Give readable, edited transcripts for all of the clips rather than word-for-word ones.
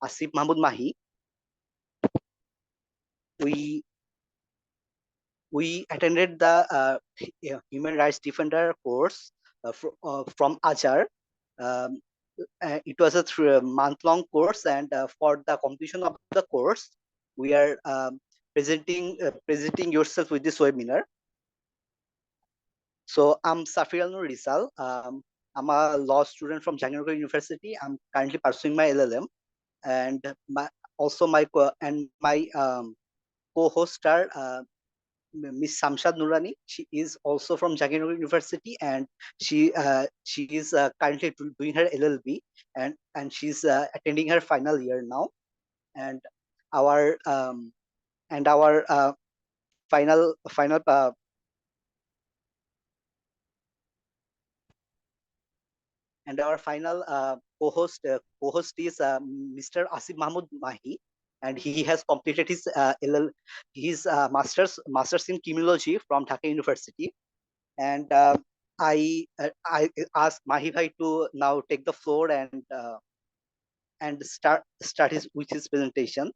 Asif Mahmoud Mahi. We attended the human rights defender course from AJAR. Um, it was a 3-month-long course, and for the completion of the course, we are presenting yourself with this webinar. So I'm Safir Al Nur Rizal. I'm a law student from Jahangarh University. I'm currently pursuing my LLM, and my co-host are Miss Samshad Nurani. She is also from Jahangarh University, and she is currently doing her LLB, and she's attending her final year now. And our final co-host is Mr. Asif Mahmoud Mahi, and he has completed his masters in criminology from Dhaka University. And I asked Mahi Bhai to now take the floor and start with his presentation.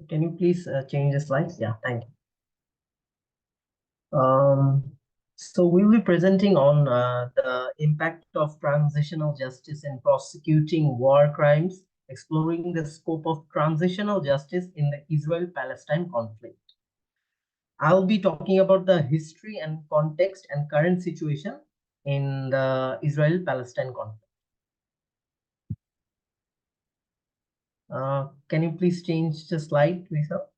Can you please change the slides? Yeah, thank you. So we'll be presenting on the impact of transitional justice in prosecuting war crimes, exploring the scope of transitional justice in the Israel-Palestine conflict. I'll be talking about the history and context and current situation in the Israel-Palestine conflict. Can you please change the slide, Lisa?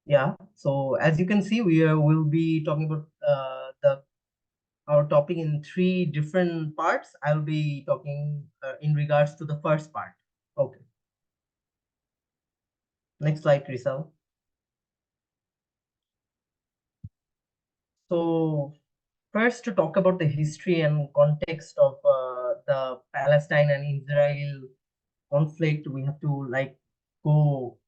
Yeah, so as you can see, we will be talking about our topic in 3 different parts. I'll be talking in regards to the first part. Okay. Next slide, Rizal. So first, to talk about the history and context of the Palestine and Israel conflict, we have to go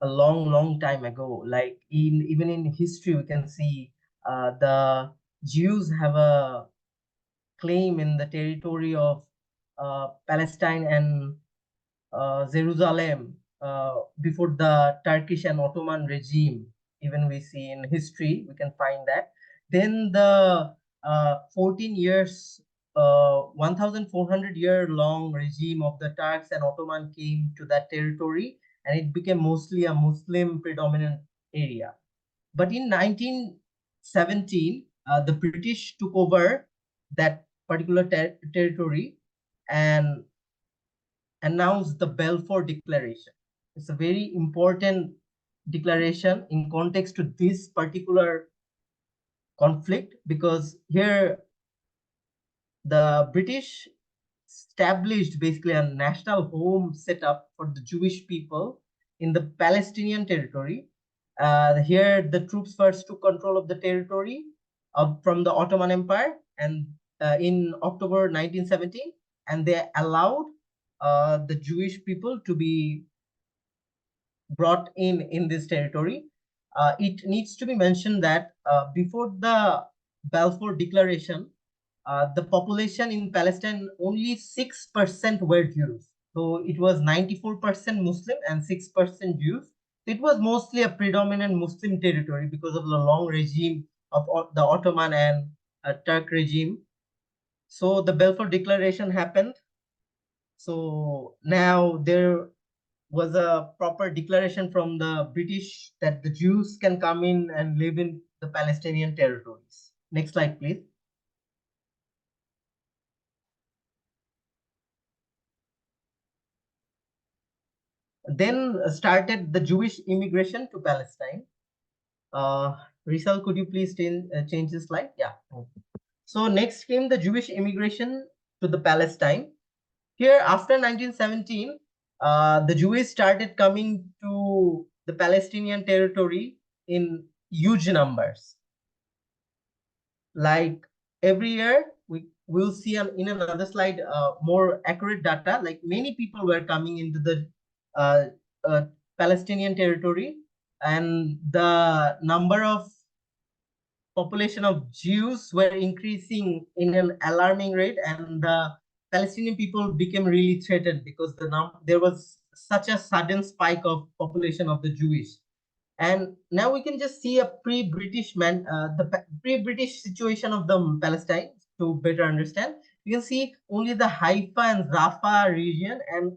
a long time ago. Like even in history, we can see the Jews have a claim in the territory of Palestine and Jerusalem before the Turkish and Ottoman regime. Even we see in history, we can find that. Then the 14 years, 1,400 year long regime of the Turks and Ottoman came to that territory, and it became mostly a Muslim predominant area. But in 1917, the British took over that particular territory and announced the Balfour Declaration. It's a very important declaration in context to this particular conflict, because here the British established basically a national home setup for the Jewish people in the Palestinian territory. Here the troops first took control of the territory from the Ottoman Empire, and in October 1917, and they allowed the Jewish people to be brought in this territory. It needs to be mentioned that before the Balfour Declaration, the population in Palestine, only 6% were Jews. So it was 94% Muslim and 6% Jews. It was mostly a predominant Muslim territory because of the long regime of the Ottoman and Turk regime. So the Balfour Declaration happened. So now there was a proper declaration from the British that the Jews can come in and live in the Palestinian territories. Next slide, please. Then started the Jewish immigration to Palestine. Rizal, could you please change the slide? Yeah. So next came the Jewish immigration to the Palestine. Here, after 1917, the Jews started coming to the Palestinian territory in huge numbers. Like every year, we will see in another slide more accurate data. Like many people were coming into the Palestinian territory, and the number of population of Jews were increasing in an alarming rate, and the Palestinian people became really threatened because there was such a sudden spike of population of the Jewish. And now we can just see a pre-British situation of the Palestine to better understand. You can see only the Haifa and Rafah region, and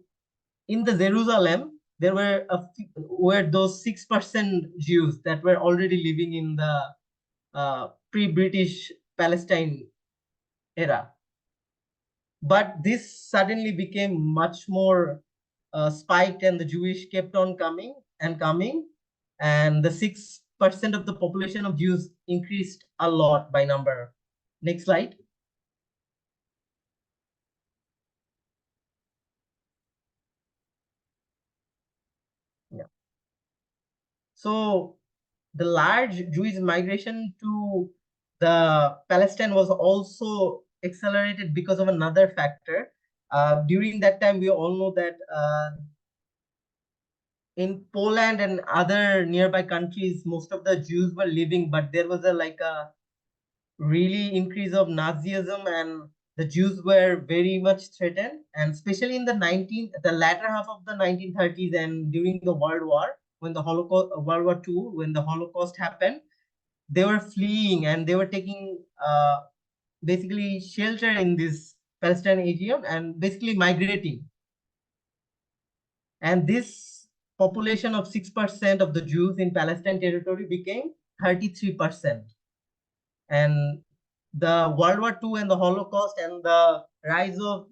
in the Jerusalem, there were those 6% Jews that were already living in the pre-British Palestine era. But this suddenly became much more spiked, and the Jewish kept on coming and coming, and the 6% of the population of Jews increased a lot by number. Next slide. Yeah. So the large Jewish migration to the Palestine was also accelerated because of another factor. During that time, we all know that in Poland and other nearby countries, most of the Jews were living, but there was a really increase of Nazism, and the Jews were very much threatened. And especially in the latter half of the 1930s and during the World War, when the Holocaust, World War II, when the Holocaust happened, they were fleeing and they were taking basically shelter in this Palestine area and basically migrating. And this population of 6% of the Jews in Palestine territory became 33%. And the World War II and the Holocaust and the rise of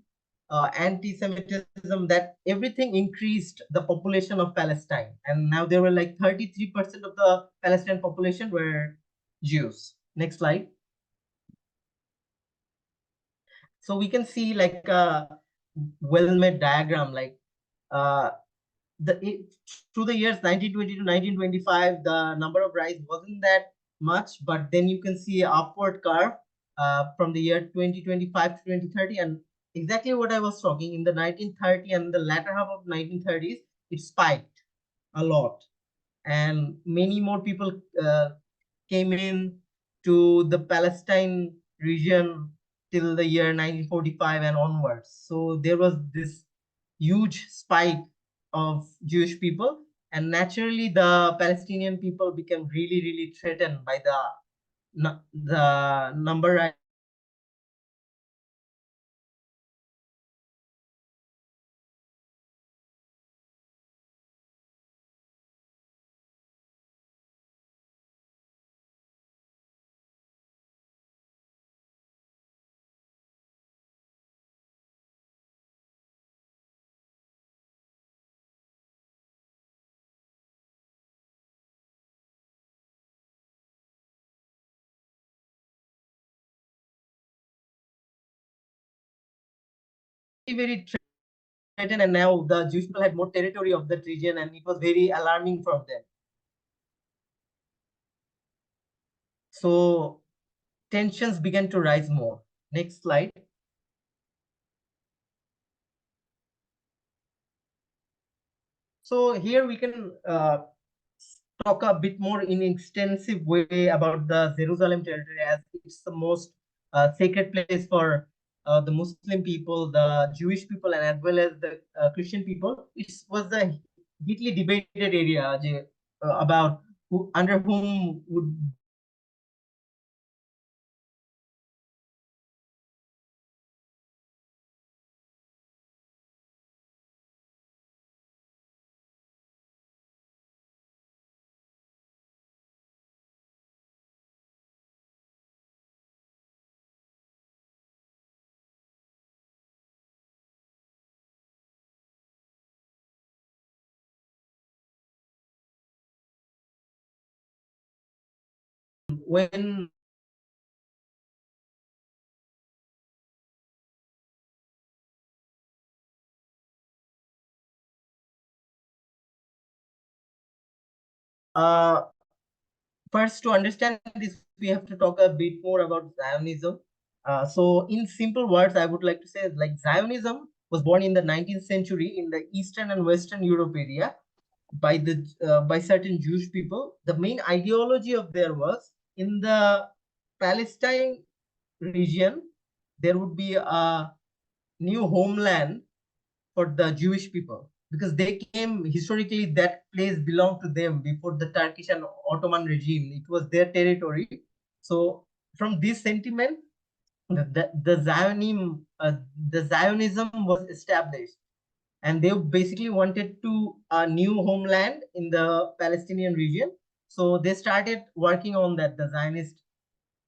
anti-Semitism, that everything increased the population of Palestine. And now there were like 33% of the Palestine population were Jews. Next slide. So we can see like a well-made diagram, like uh, through the years 1920 to 1925, the number of rise wasn't that much, but then you can see an upward curve from the year 2025 to 2030, and exactly what I was talking in the 1930 and the latter half of 1930s, it spiked a lot, and many more people came in to the Palestine region till the year 1945 and onwards. So there was this huge spike of Jewish people, and naturally the Palestinian people became really, really threatened by the number. Very threatened, and now the Jewish people had more territory of that region, and it was very alarming from them. So tensions began to rise more. Next slide. So here we can talk a bit more in extensive way about the Jerusalem territory, as it's the most sacred place for the Muslim people, the Jewish people, and as well as the Christian people. It was a heatedly debated area about under whom would when uh, first, to understand this, we have to talk a bit more about Zionism. So, in simple words, I would like to say like Zionism was born in the 19th century in the Eastern and Western Europe area by certain Jewish people. The main ideology of there was in the Palestine region, there would be a new homeland for the Jewish people, because they came historically, that place belonged to them before the Turkish and Ottoman regime. It was their territory. So from this sentiment, the Zionism was established, and they basically wanted to a new homeland in the Palestinian region. So they started working on that, the Zionist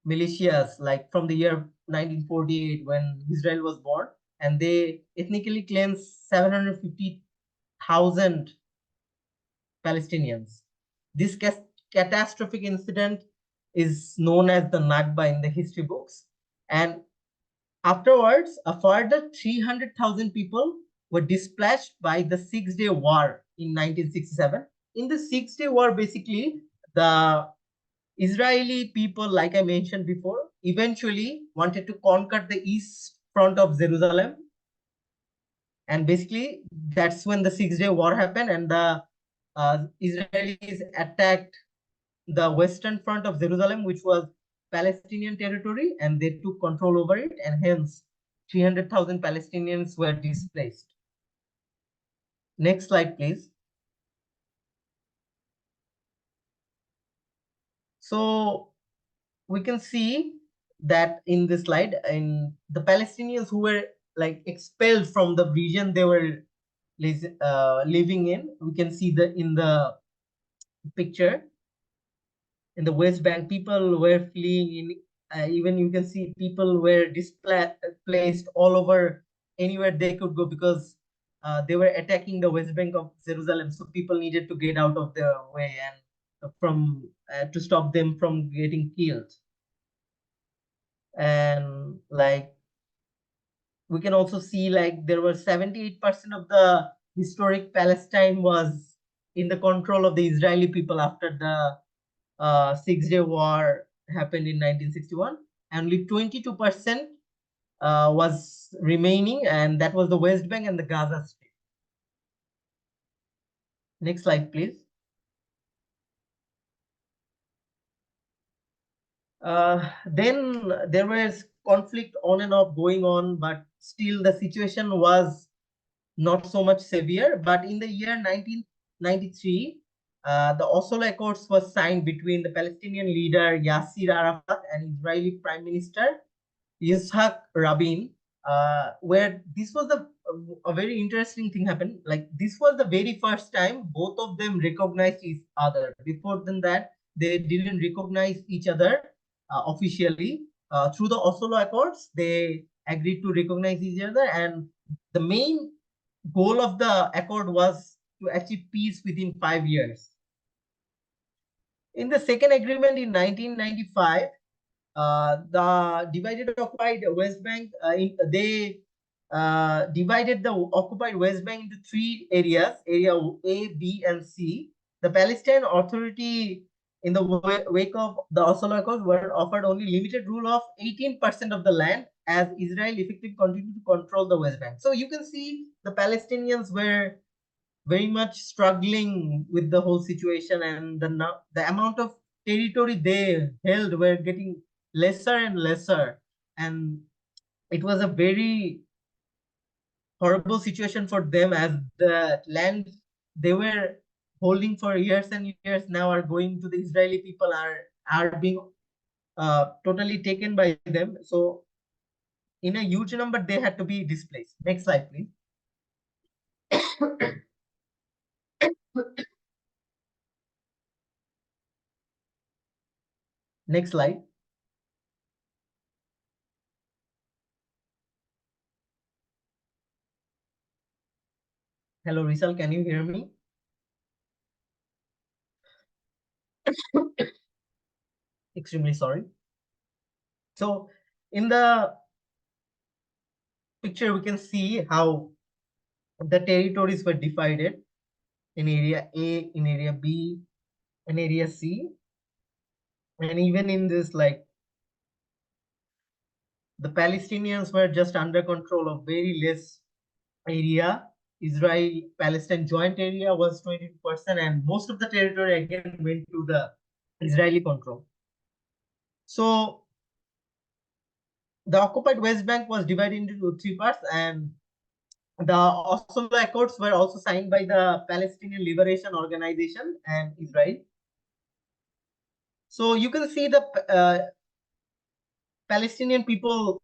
militias, like from the year 1948 when Israel was born, and they ethnically cleansed 750,000 Palestinians. This catastrophic incident is known as the Nakba in the history books. And afterwards, a further 300,000 people were displaced by the Six-Day War in 1967. In the Six-Day War, basically, the Israeli people, like I mentioned before, eventually wanted to conquer the east front of Jerusalem. And basically, that's when the Six-Day War happened, and the Israelis attacked the western front of Jerusalem, which was Palestinian territory, and they took control over it, and hence 300,000 Palestinians were displaced. Next slide, please. So we can see that in this slide, in the Palestinians who were like expelled from the region they were living in, we can see the in the picture, in the West Bank, people were fleeing in. Even you can see people were displaced all over, anywhere they could go, because they were attacking the West Bank of Jerusalem. So people needed to get out of their way and from to stop them from getting killed. And like we can also see, like there were 78% of the historic Palestine was in the control of the Israeli people after the Six-Day War happened in 1961. Only 22% was remaining, and that was the West Bank and the Gaza Strip. Next slide, please. Then there was conflict on and off going on, but still the situation was not so much severe. But in the year 1993, the Oslo Accords was signed between the Palestinian leader Yasser Arafat and Israeli Prime Minister Yitzhak Rabin, where this was a very interesting thing happened. Like this was the very first time both of them recognized each other. Before than that, they didn't recognize each other officially. Through the Oslo Accords, they agreed to recognize each other, and the main goal of the accord was to achieve peace within 5 years. In the second agreement in 1995, the divided occupied West Bank, they divided the occupied West Bank into three areas, area A, B, and C. The Palestine Authority, in the wake of the Oslo Accords, were offered only limited rule of 18% of the land, as Israel effectively continued to control the West Bank. So you can see the Palestinians were very much struggling with the whole situation, and the amount of territory they held were getting lesser and lesser, and it was a very horrible situation for them, as the land they were holding for years and years now are going to the Israeli people, are being totally taken by them. So in a huge number they had to be displaced. Next slide, please. Next slide. Hello, Rizal, can you hear me? Extremely sorry. So in the picture, we can see how the territories were divided in area A, in area B, and area C. And even in this, like the Palestinians were just under control of very less area. Israel-Palestine joint area was 22%, and most of the territory again went to the Israeli control. So The occupied West Bank was divided into three parts, and the Oslo Accords were also signed by the Palestinian Liberation Organization and Israel. So you can see the Palestinian people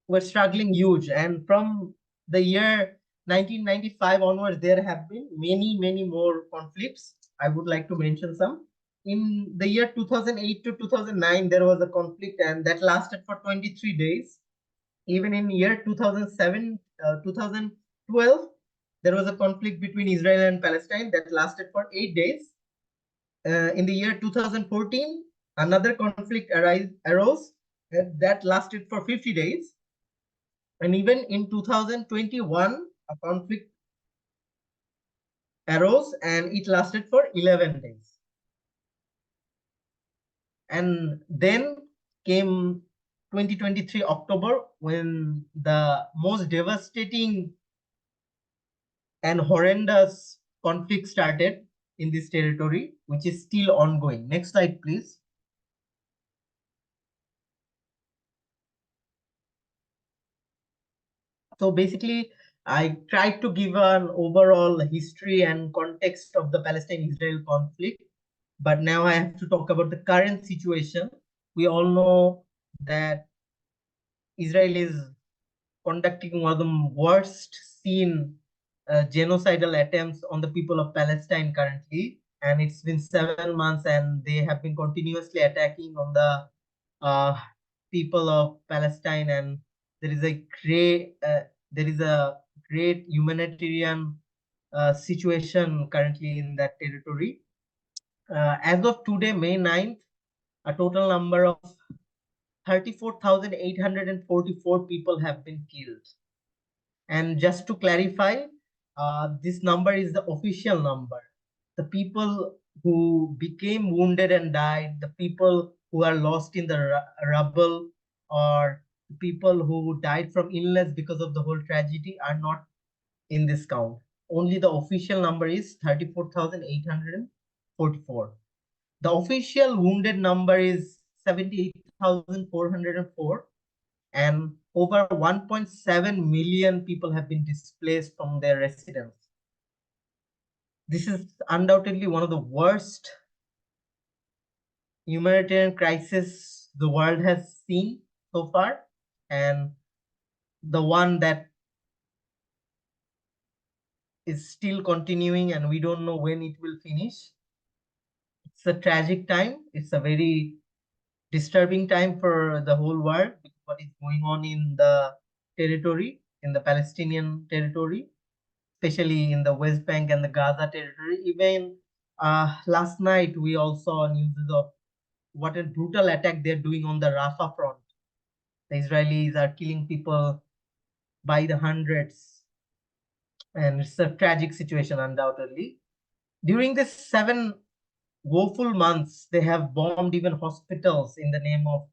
were struggling huge, and from the year 1995 onwards, there have been many more conflicts. I would like to mention some. In the year 2008 to 2009, there was a conflict, and that lasted for 23 days. Even in year 2007, 2012, there was a conflict between Israel and Palestine that lasted for 8 days. In the year 2014, another conflict arose that lasted for 50 days. And even in 2021, a conflict arose and it lasted for 11 days. And then came 2023 October, when the most devastating and horrendous conflict started in this territory, which is still ongoing. Next slide, please. So basically, I tried to give an overall history and context of the Palestine-Israel conflict, but now I have to talk about the current situation. We all know that Israel is conducting one of the worst seen genocidal attempts on the people of Palestine currently, and it's been 7 months, and they have been continuously attacking on the uh, people of Palestine, and there is a great humanitarian situation currently in that territory. As of today, May 9th, a total number of 34,844 people have been killed. And just to clarify, this number is the official number. The people who became wounded and died, the people who are lost in the rubble, or the people who died from illness because of the whole tragedy are not in this count. Only the official number is 34,844. The official wounded number is 78,404, and over 1.7 million people have been displaced from their residence. This is undoubtedly one of the worst humanitarian crises the world has seen so far, and the one that is still continuing, and we don't know when it will finish. It's a tragic time. It's a very disturbing time for the whole world, what is going on in the territory, in the Palestinian territory, especially in the West Bank and the Gaza territory. Even last night, we also saw news of what a brutal attack they're doing on the Rafah front. The Israelis are killing people by the hundreds, and it's a tragic situation, undoubtedly. During this 7 woeful months, they have bombed even hospitals in the name of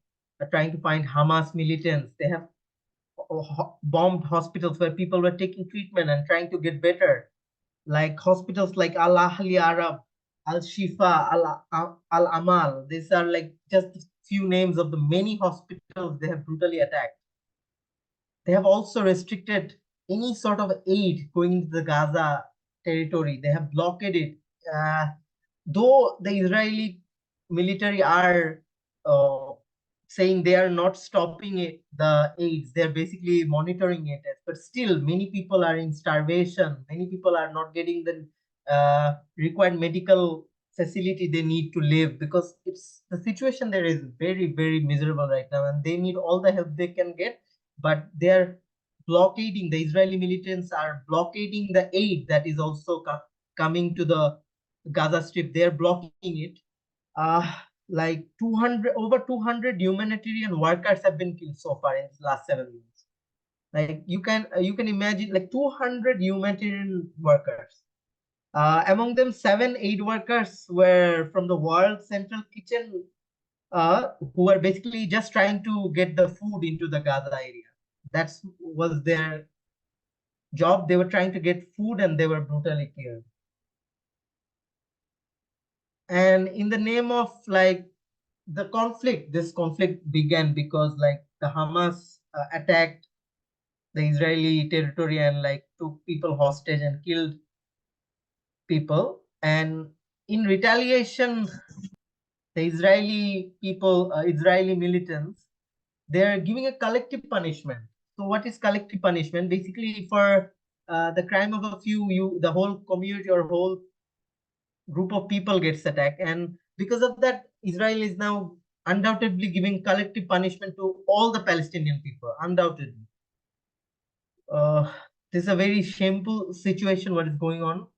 trying to find Hamas militants. They have bombed hospitals where people were taking treatment and trying to get better, like hospitals like Al Ahli Arab, Al Shifa, Al Amal. These are like just a few names of the many hospitals they have brutally attacked. They have also restricted any sort of aid going into the Gaza territory. They have blockaded it. Though the Israeli military are uh, saying they are not stopping it, the aids, they're basically monitoring it. But still, many people are in starvation. Many people are not getting the required medical facility they need to live, because it's the situation there is very miserable right now, and they need all the help they can get. But they're blockading. The Israeli militants are blockading the aid that is also coming to the Gaza Strip. They're blocking it. Uh, like 200, over 200 humanitarian workers have been killed so far in the last 7 months. Like you can imagine, like 200 humanitarian workers. Among them, 7 aid workers were from the World Central Kitchen, who were basically just trying to get the food into the Gaza area. That was their job. They were trying to get food, and they were brutally killed. And in the name of like the conflict, this conflict began because like the Hamas attacked the Israeli territory and like took people hostage and killed people. And in retaliation, the Israeli people, Israeli militants, they are giving a collective punishment. So what is collective punishment? Basically, for the crime of a few, the whole community or whole group of people gets attacked, and because of that, Israel is now undoubtedly giving collective punishment to all the Palestinian people. Undoubtedly, uh, this is a very shameful situation. What is going on?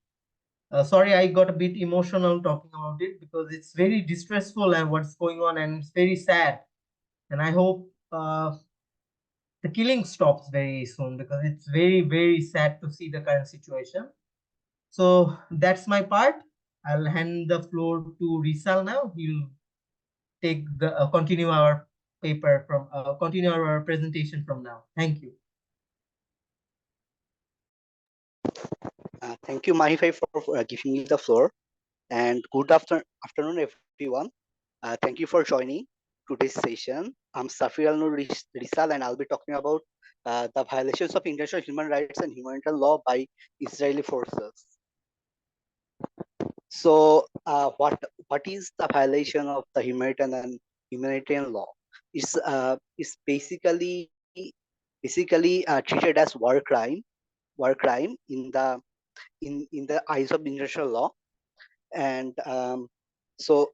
Sorry, I got a bit emotional talking about it because it's very distressful and what's going on, and it's very sad. And I hope the killing stops very soon because it's very, very sad to see the current situation. So that's my part. I'll hand the floor to Rizal now. He'll take the continue our paper from continue our presentation from now. Thank you. Thank you, Mahifai, for giving me the floor. And good afternoon, everyone. Thank you for joining today's session. I'm Safir Al Nur Rizal, and I'll be talking about the violations of international human rights and humanitarian law by Israeli forces. So, what is the violation of the humanitarian law? It's basically treated as war crime in the eyes of international law, and so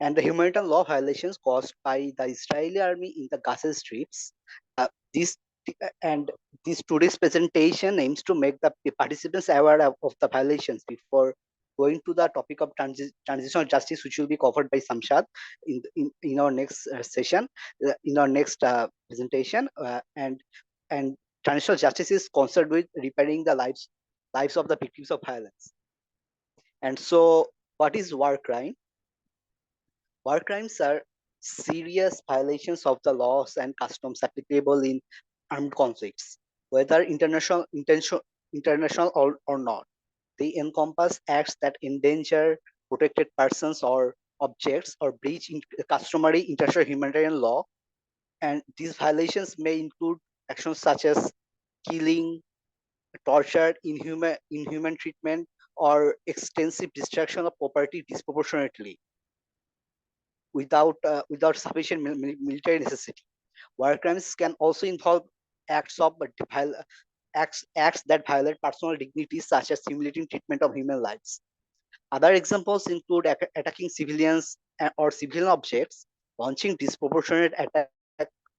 and the humanitarian law violations caused by the Israeli army in the Gaza strips. This and this today's presentation aims to make the participants aware of the violations before going to the topic of transitional justice, which will be covered by Samshad in our next session, in our next presentation. And transitional justice is concerned with repairing the lives of the victims of violence. And so, what is war crime? War crimes are serious violations of the laws and customs applicable in armed conflicts, whether international or not. They encompass acts that endanger protected persons or objects or breach customary international humanitarian law. And these violations may include actions such as killing, torture, inhuman treatment, or extensive destruction of property disproportionately without sufficient military necessity. War crimes can also involve acts of acts that violate personal dignity, such as humiliating treatment of human lives. Other examples include attacking civilians or civilian objects, launching disproportionate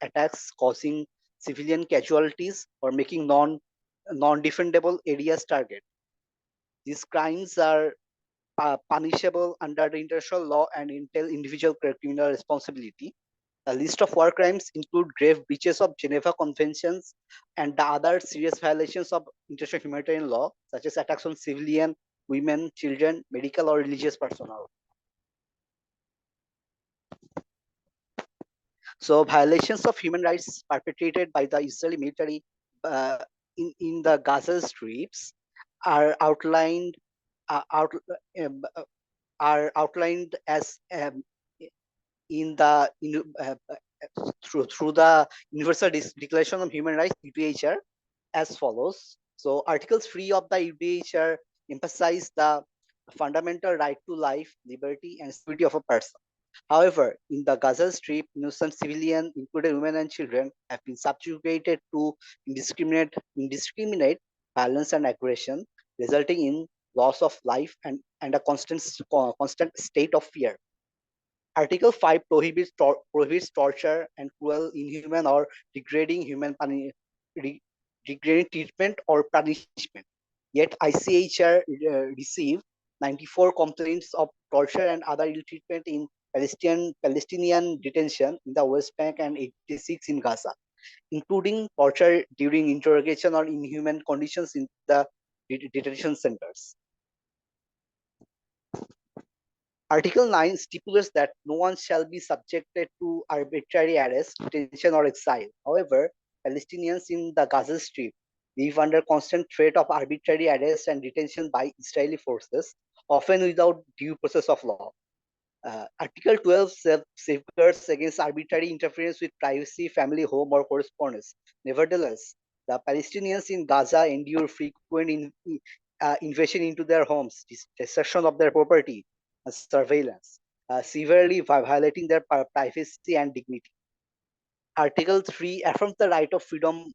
attacks, causing civilian casualties, or making non-defendable areas target. These crimes are punishable under the international law and entail individual criminal responsibility. A list of war crimes include grave breaches of Geneva Conventions and the other serious violations of international humanitarian law, such as attacks on civilian, women, children, medical or religious personnel. So violations of human rights perpetrated by the Israeli military uh, in the Gaza strips are outlined out, um, uh, are outlined as in the through the Universal Declaration of Human Rights (UDHR) as follows. So Articles 3 of the UDHR emphasize the fundamental right to life, liberty, and security of a person. However, in the Gaza Strip, innocent civilians, including women and children, have been subjugated to indiscriminate violence and aggression, resulting in loss of life and a constant state of fear. Article 5 prohibits torture and cruel, inhuman, or degrading degrading treatment or punishment. Yet ICHR received 94 complaints of torture and other ill treatment in Palestinian detention in the West Bank and 86 in Gaza, including torture during interrogation or inhuman conditions in the detention centers. Article 9 stipulates that no one shall be subjected to arbitrary arrest, detention, or exile. However, Palestinians in the Gaza Strip live under constant threat of arbitrary arrest and detention by Israeli forces, often without due process of law. Article 12 safeguards against arbitrary interference with privacy, family, home, or correspondence. Nevertheless, the Palestinians in Gaza endure frequent invasion into their homes, destruction of their property, and surveillance, severely violating their privacy and dignity. Article 3 affirms the right of freedom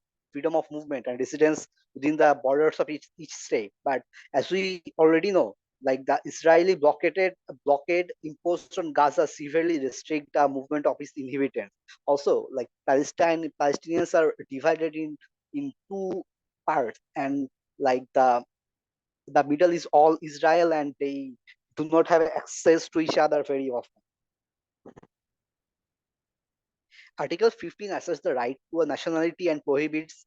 of movement and residence within the borders of each state. But as we already know, like the Israeli blockade imposed on Gaza severely restrict the movement of its inhabitants. Also, like Palestinians are divided in two parts, and like the middle is all Israel, and they do not have access to each other very often. Article 15 asserts the right to a nationality and prohibits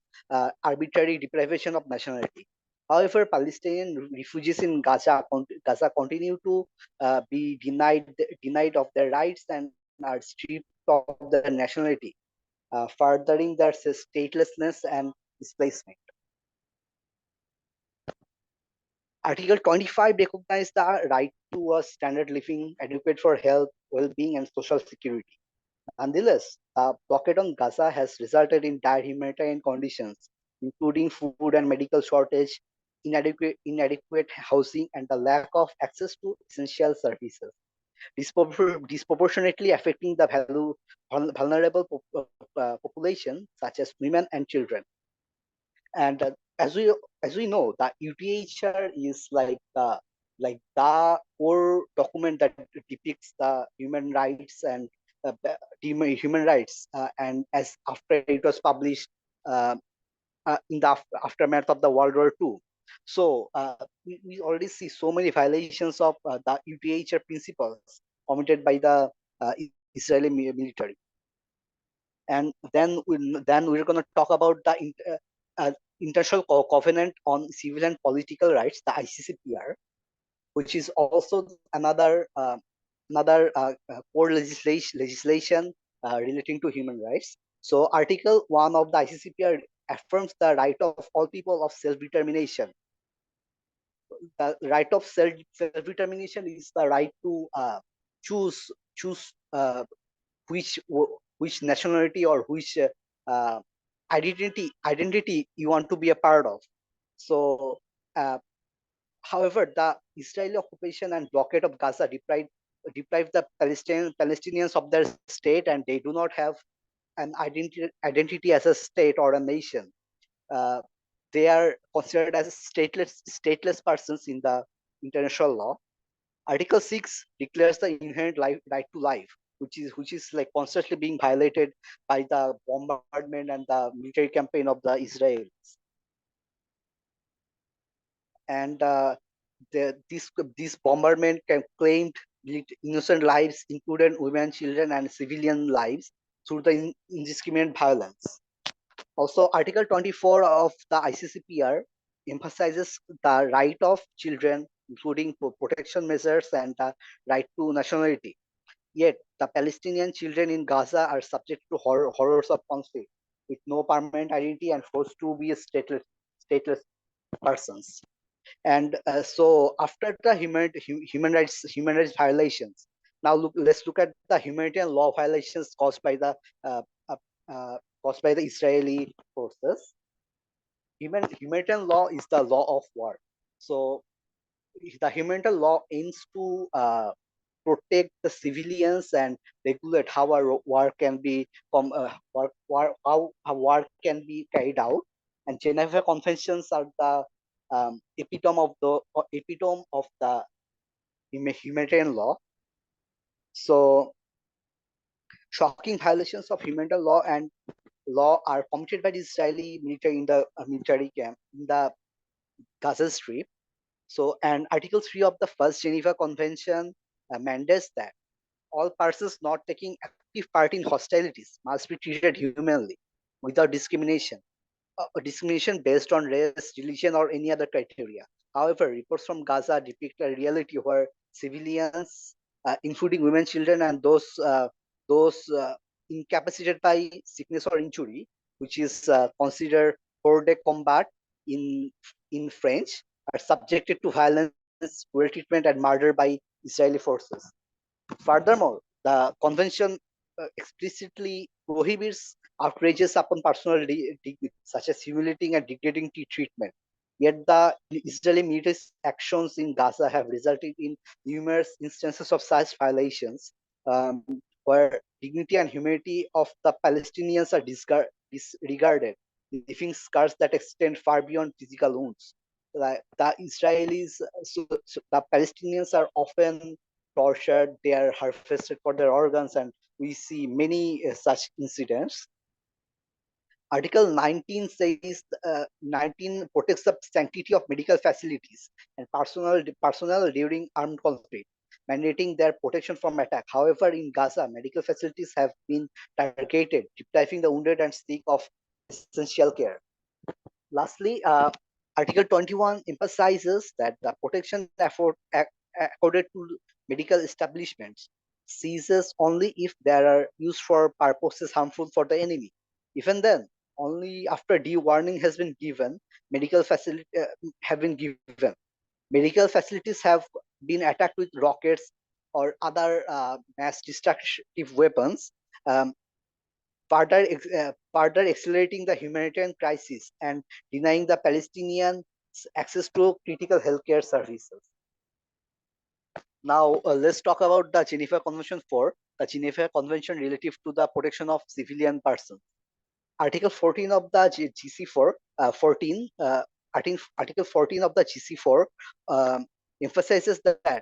arbitrary deprivation of nationality. However, Palestinian refugees in Gaza continue to be denied of their rights and are stripped of their nationality, furthering their statelessness and displacement. Article 25 recognizes the right to a standard living adequate for health, well-being, and social security. Nonetheless, the blockade on Gaza has resulted in dire humanitarian conditions, including food and medical shortage, inadequate housing, and the lack of access to essential services, disproportionately affecting the vulnerable population, such as women and children. And as we know, the UTHR is like the core document that depicts the human rights and human rights, and as after it was published uh, in the aftermath of the World War II. So we already see so many violations of the UTHR principles committed by the Israeli military. And then we're going to talk about the International Covenant on Civil and Political Rights, the ICCPR, which is also another core legislation relating to human rights. So Article 1 of the ICCPR affirms the right of all people of self-determination. The right of self-determination is the right to choose which nationality or which uh, identity you want to be a part of. So uh, however, the Israeli occupation and blockade of Gaza deprived the Palestinians of their state, and they do not have an identity as a state or a nation. Uh, they are considered as stateless persons in the international law. Article 6 declares the inherent right to life, which is like constantly being violated by the bombardment and the military campaign of the Israelis. And this bombardment claimed innocent lives, including women, children, and civilian lives, through the indiscriminate violence. Also, Article 24 of the ICCPR emphasizes the right of children, including protection measures and the right to nationality. Yet, the Palestinian children in Gaza are subject to horrors of conflict, with no permanent identity and forced to be stateless persons. And so, after the human rights violations, now let's look at the humanitarian law violations uh, uh, caused by the Israeli forces. Humanitarian law is the law of war. So the humanitarian law aims to protect the civilians and regulate how a war can be how a war can be carried out. And Geneva Conventions are the epitome of the humanitarian law. So shocking violations of humanitarian law are committed by the Israeli military in the military camp in the Gaza Strip. So, and Article 3 of the First Geneva Convention mandates that all persons not taking active part in hostilities must be treated humanly without discrimination. Discrimination based on race, religion, or any other criteria. However, reports from Gaza depict a reality where civilians, including women, children, and those incapacitated by sickness or injury, which is considered hors de combat in in French, are subjected to violence, cruel treatment, and murder by Israeli forces. Furthermore, the convention explicitly prohibits outrages upon personal dignity, such as humiliating and degrading treatment. Yet the Israeli military's actions in Gaza have resulted in numerous instances of such violations, where dignity and humanity of the Palestinians are disregarded, leaving scars that extend far beyond physical wounds. Like the Israelis, the Palestinians are often tortured, they are harvested for their organs, and we see many such incidents. Article 19 says 19 protects the sanctity of medical facilities and personnel during armed conflict, mandating their protection from attack. However, in Gaza, medical facilities have been targeted, depriving the wounded and sick of essential care. Lastly, Article 21 emphasizes that the protection accorded to medical establishments ceases only if they are used for purposes harmful for the enemy. Even then, only after due warning has been given, medical facility have been given. Medical facilities have been attacked with rockets or other mass destructive weapons, um, further accelerating the humanitarian crisis and denying the Palestinians access to critical healthcare services. Now, let's talk about the Geneva Convention 4, the Geneva Convention relative to the protection of civilian persons. Article 14 of the GC4, 14, Article 14 of the GC4 emphasizes that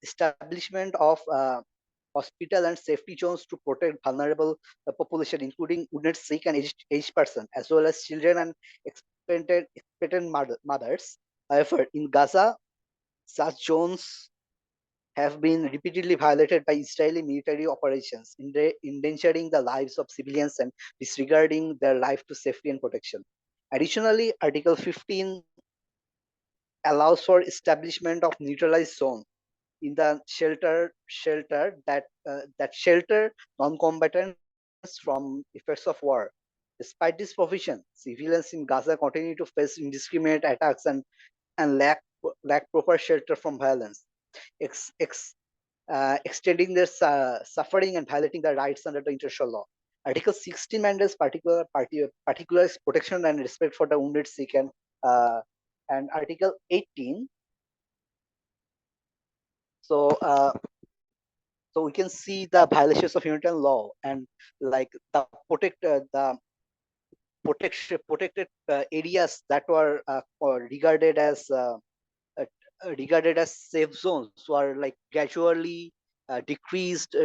establishment of hospital and safety zones to protect vulnerable population, including wounded, sick, and aged person, as well as children and expectant mothers. However, in Gaza, such zones have been repeatedly violated by Israeli military operations, endangering the lives of civilians and disregarding their right to safety and protection. Additionally, Article 15 allows for establishment of neutralized zones in the that shelter non-combatants from effects of war. Despite this provision, civilians in Gaza continue to face indiscriminate attacks and lack proper shelter from violence, ex, ex, extending their suffering and violating their rights under the international law. Article 16 mandates particular protection and respect for the wounded, sick, and Article 18. So, so we can see the violations of humanitarian law and like the protected areas that were uh, regarded as safe zones were like gradually decreased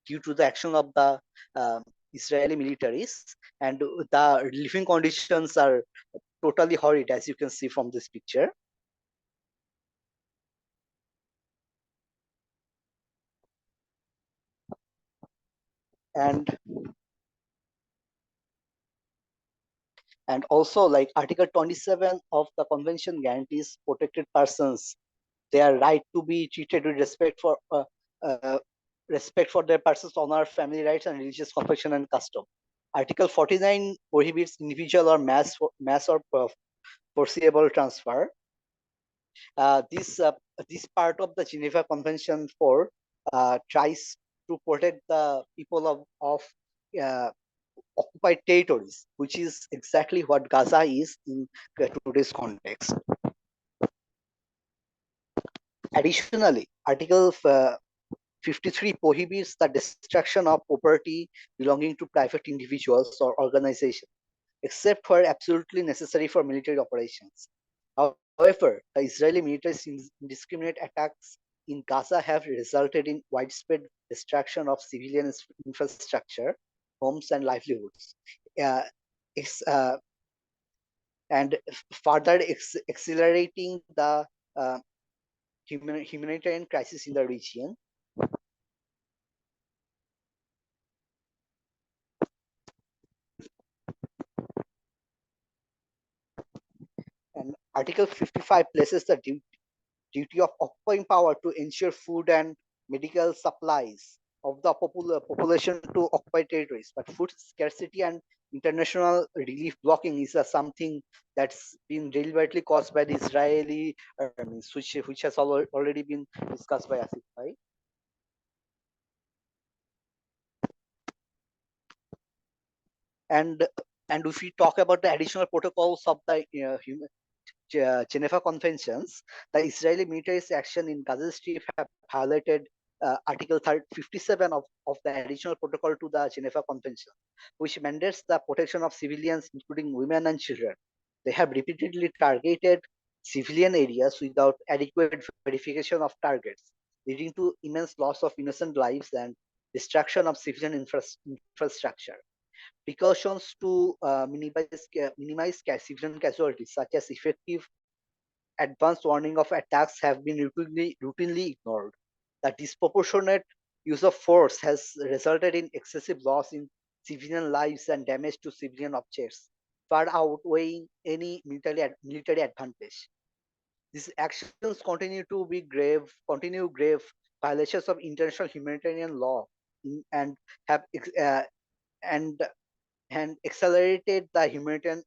due to the action of the uh, Israeli militaries, and the living conditions are totally horrid, as you can see from this picture. And also like Article 27 of the convention guarantees protected persons their right to be treated with uh, respect for their person's honor, family rights, and religious conviction and custom. Article 49 prohibits individual or mass or foreseeable transfer. Uh, this uh, this part of the Geneva Convention 4 tries to protect the people of uh, occupied territories, which is exactly what Gaza is in today's context. Additionally, Article 53 prohibits the destruction of property belonging to private individuals or organizations, except where absolutely necessary for military operations. However, the Israeli military's indiscriminate attacks in Gaza have resulted in widespread destruction of civilian infrastructure, homes, and livelihoods. Uh, uh, and further accelerating the uh, humanitarian crisis in the region. And Article 55 places the duty of occupying power to ensure food and medical supplies of the population to occupied territories. But food scarcity and international relief blocking is something that's been deliberately caused by the Israeli armies, which has already been discussed by Asif, right? And if we talk about the additional protocols of the Geneva Conventions, the Israeli military's action in Gaza Strip have violated Article 57 of the additional protocol to the Geneva Convention, which mandates the protection of civilians, including women and children. They have repeatedly targeted civilian areas without adequate verification of targets, leading to immense loss of innocent lives and destruction of civilian infrastructure. Precautions to minimize civilian casualties, such as effective advance warning of attacks, have been routinely ignored. The disproportionate use of force has resulted in excessive loss in civilian lives and damage to civilian objects, far outweighing any military advantage. These actions continue grave violations of international humanitarian law and have and accelerated the humanitarian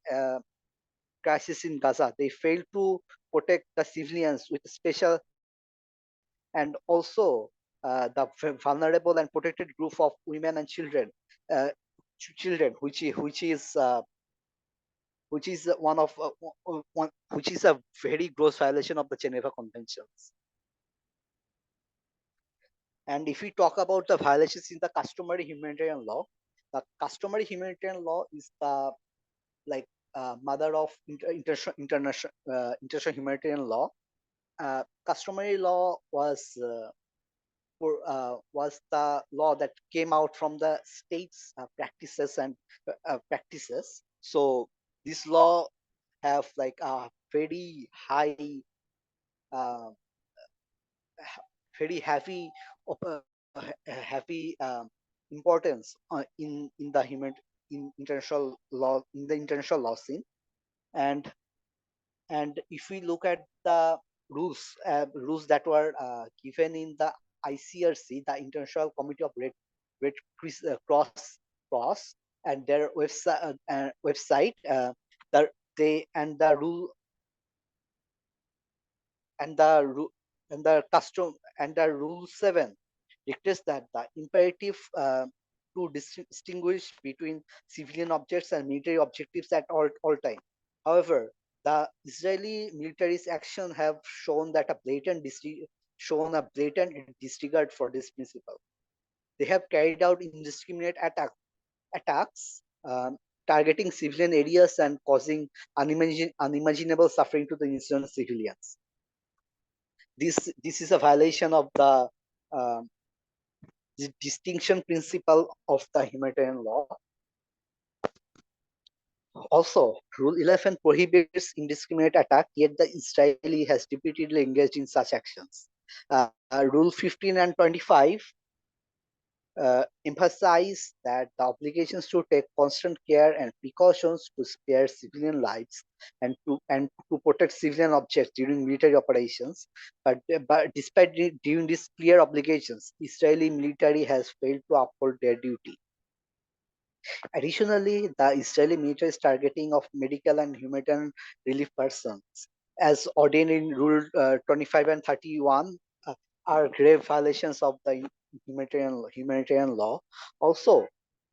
crisis in Gaza. They failed to protect the civilians with special, and also the vulnerable and protected group of women and children, uh, children, which is one of one, which is a very gross violation of the Geneva Conventions. And if we talk about the violations in the customary humanitarian law, the customary humanitarian law is the like mother of international humanitarian law. Customary law was the law that came out from the states' practices. So this law have like a very high, uh, very heavy, heavy importance in the human in international law scene. and if we look at the rules that were given in the ICRC, the International Committee of Red Cross, and their website, the they and the rule and the and the custom and the rule 7 dictates that the imperative to distinguish between civilian objects and military objectives at all time. However, the Israeli military's action have shown a blatant disregard for this principle. They have carried out indiscriminate attacks, targeting civilian areas and causing unimaginable suffering to the innocent civilians. This is a violation of um, the distinction principle of the humanitarian law. Also, Rule 11 prohibits indiscriminate attack, yet the Israeli has repeatedly engaged in such actions. Rule 15 and 25 emphasize that the obligations to take constant care and precautions to spare civilian lives and to protect civilian objects during military operations. But despite during these clear obligations, Israeli military has failed to uphold their duty. Additionally, the Israeli military is targeting of medical and humanitarian relief persons, as ordained in Rule 25 and 31, are grave violations of the humanitarian law. Also,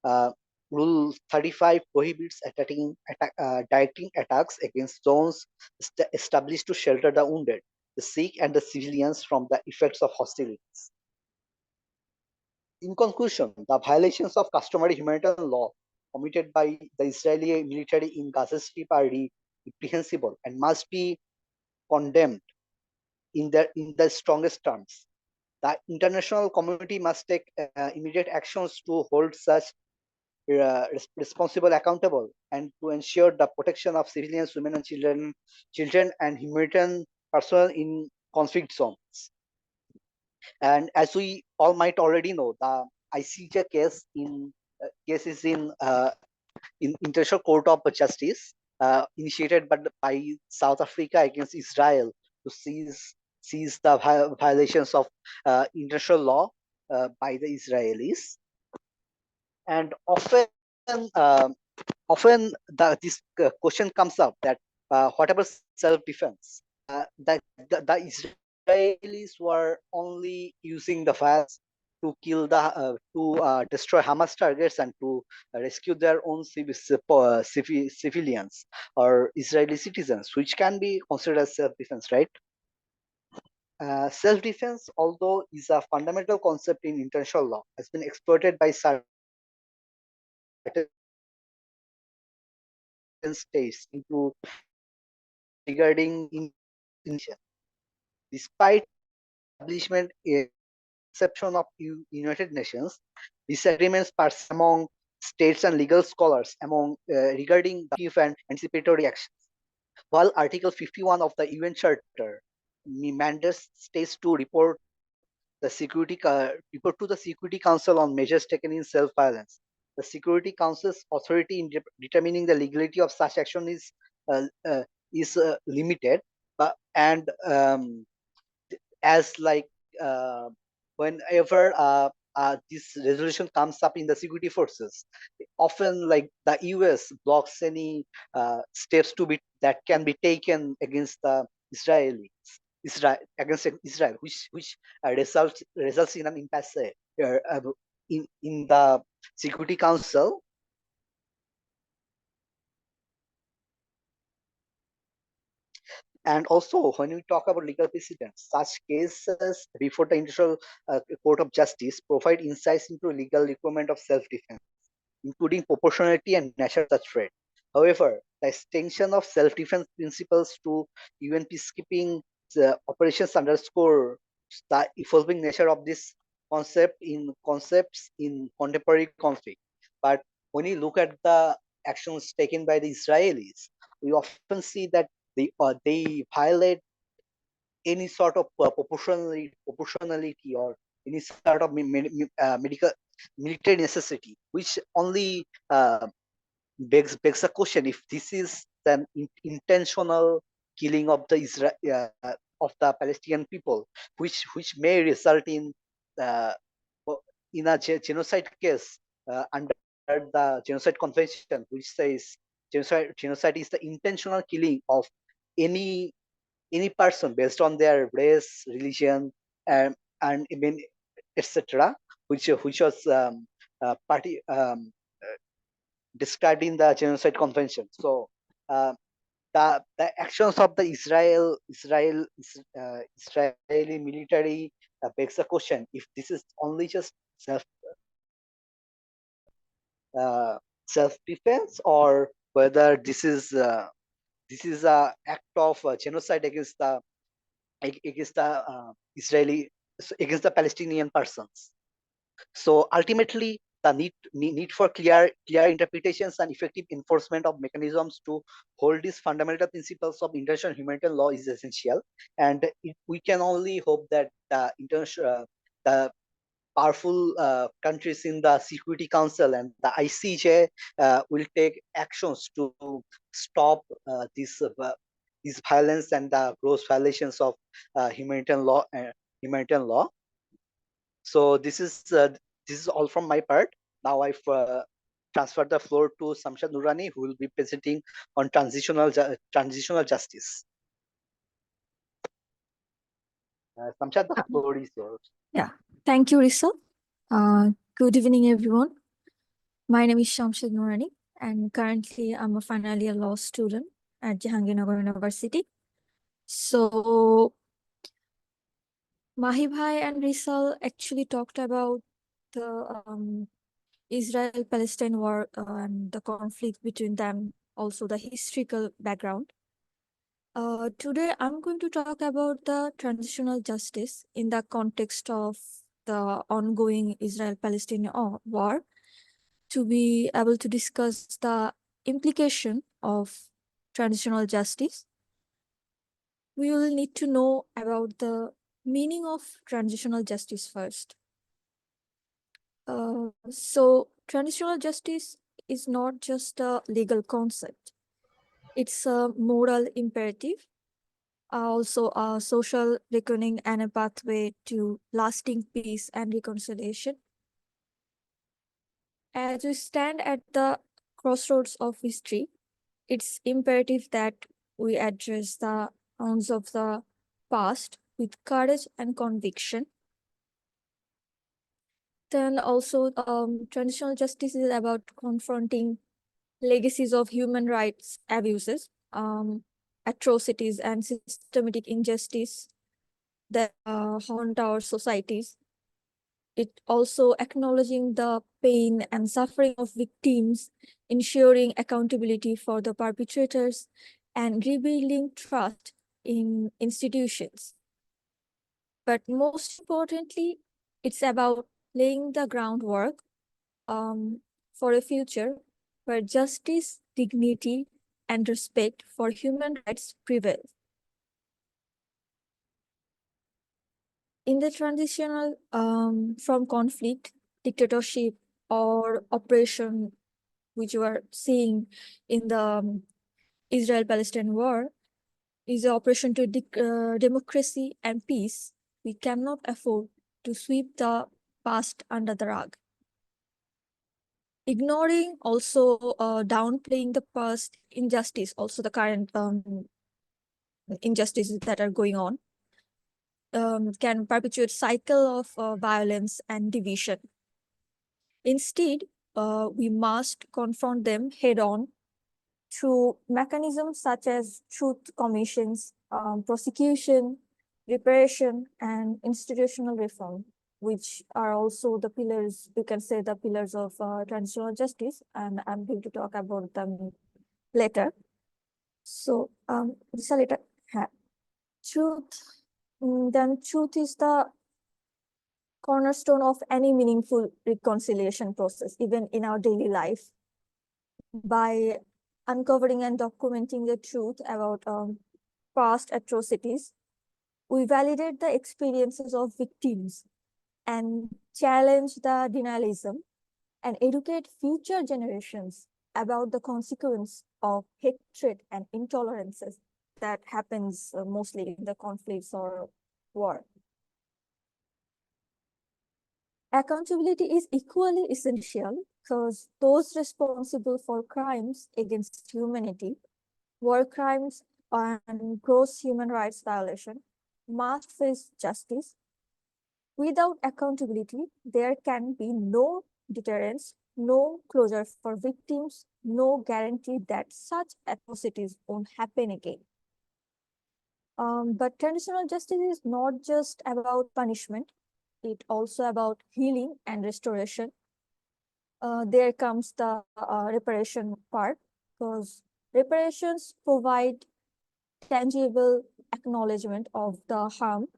uh, Rule 35 prohibits directing attacks against zones established to shelter the wounded, the sick, and the civilians from the effects of hostilities. In conclusion, the violations of customary humanitarian law committed by the Israeli military in Gaza Strip are reprehensible and must be condemned in the strongest terms. The international community must take immediate actions to hold such responsible accountable and to ensure the protection of civilians, women, and children, and humanitarian personnel in conflict zones. And as we all might already know, the ICJ case is in International Court of Justice, initiated by South Africa against Israel to seize the violations of international law by the Israelis. And often this question comes up that what about self-defense? The Israelis were only using the violence to kill the destroy Hamas targets and to rescue their own civilians or Israeli citizens, which can be considered as self-defense, right? Self-defense, although is a fundamental concept in international law, has been exploited by certain states into regarding invasion. Despite establishment a exception of United Nations, disagreements persist among states and legal scholars among regarding the and anticipatory actions. While Article 51 of the UN Charter mandates states to report to the Security Council on measures taken in self-violence, the Security Council's authority in determining the legality of such action uh, uh, is limited, but and as like whenever this resolution comes up in the security forces, often like the US blocks any steps to be that can be taken against the Israel against Israel, which results in an impasse in the Security Council. And also, when we talk about legal precedents, such cases before the International Court of Justice provide insights into legal requirement of self-defense, including proportionality and nature of such threat. However, the extension of self-defense principles to UN peacekeeping operations underscore the evolving nature of this concepts in contemporary conflict. But when you look at the actions taken by the Israelis, we often see that they violate any sort of proportionality or any sort of medical military necessity, which only begs a question if this is an intentional killing of the of the Palestinian people, which may result uh, in a genocide case under the Genocide Convention, which says genocide is the intentional killing of any person based on their race, religion, and even etc., which was party described in the Genocide Convention. So uh, the actions of the Israeli military begs a question if this is only just self defense or whether this is a act of genocide against the Israeli against the Palestinian persons. So ultimately, the need for clear interpretations and effective enforcement of mechanisms to hold these fundamental principles of international humanitarian law is essential. And we can only hope that the powerful countries in the Security Council and the ICJ will take actions to stop this violence and the gross violations of humanitarian law. Humanitarian law. So this is all from my part. Now I've transferred the floor to Samshad Nurani, who will be presenting on transitional justice. Samshad, the floor is yours. Yeah, thank you, Risa. Good evening, everyone. My name is Shamshad Noorani, and currently I'm a final year law student at Jahangirnagar University. So, Mahi Bhai and Risal actually talked about the Israel-Palestine war and the conflict between them, also the historical background. Today, I'm going to talk about the transitional justice in the context of the ongoing Israel-Palestine war, to be able to discuss the implication of transitional justice. We will need to know about the meaning of transitional justice first. So transitional justice is not just a legal concept. It's a moral imperative, also a social reckoning and a pathway to lasting peace and reconciliation. As we stand at the crossroads of history, it's imperative that we address the wounds of the past with courage and conviction. Then also, transitional justice is about confronting legacies of human rights abuses, atrocities, and systematic injustice that haunt our societies. It also acknowledging the pain and suffering of victims, ensuring accountability for the perpetrators, and rebuilding trust in institutions. But most importantly, it's about laying the groundwork um, for a future where justice, dignity, and respect for human rights prevail. In the transitional from conflict, dictatorship, or oppression, which you are seeing in the Israel-Palestine war, is the operation to democracy and peace. We cannot afford to sweep the past under the rug. Ignoring, also downplaying the past injustice, also the current injustices that are going on, can perpetuate cycle of violence and division. Instead, we must confront them head on through mechanisms such as truth commissions, prosecution, reparation, and institutional reform, which are also the pillars, you can say the pillars of transitional justice, and I'm going to talk about them later. So, this later. Truth, then truth is the cornerstone of any meaningful reconciliation process, even in our daily life. By uncovering and documenting the truth about past atrocities, we validate the experiences of victims and challenge the denialism and educate future generations about the consequence of hatred and intolerances that happens mostly in the conflicts or war. Accountability is equally essential because those responsible for crimes against humanity, war crimes, and gross human rights violation must face justice. Without accountability, there can be no deterrence, no closure for victims, no guarantee that such atrocities won't happen again. But transitional justice is not just about punishment, it's also about healing and restoration. There comes the reparation part, because reparations provide tangible acknowledgement of the harm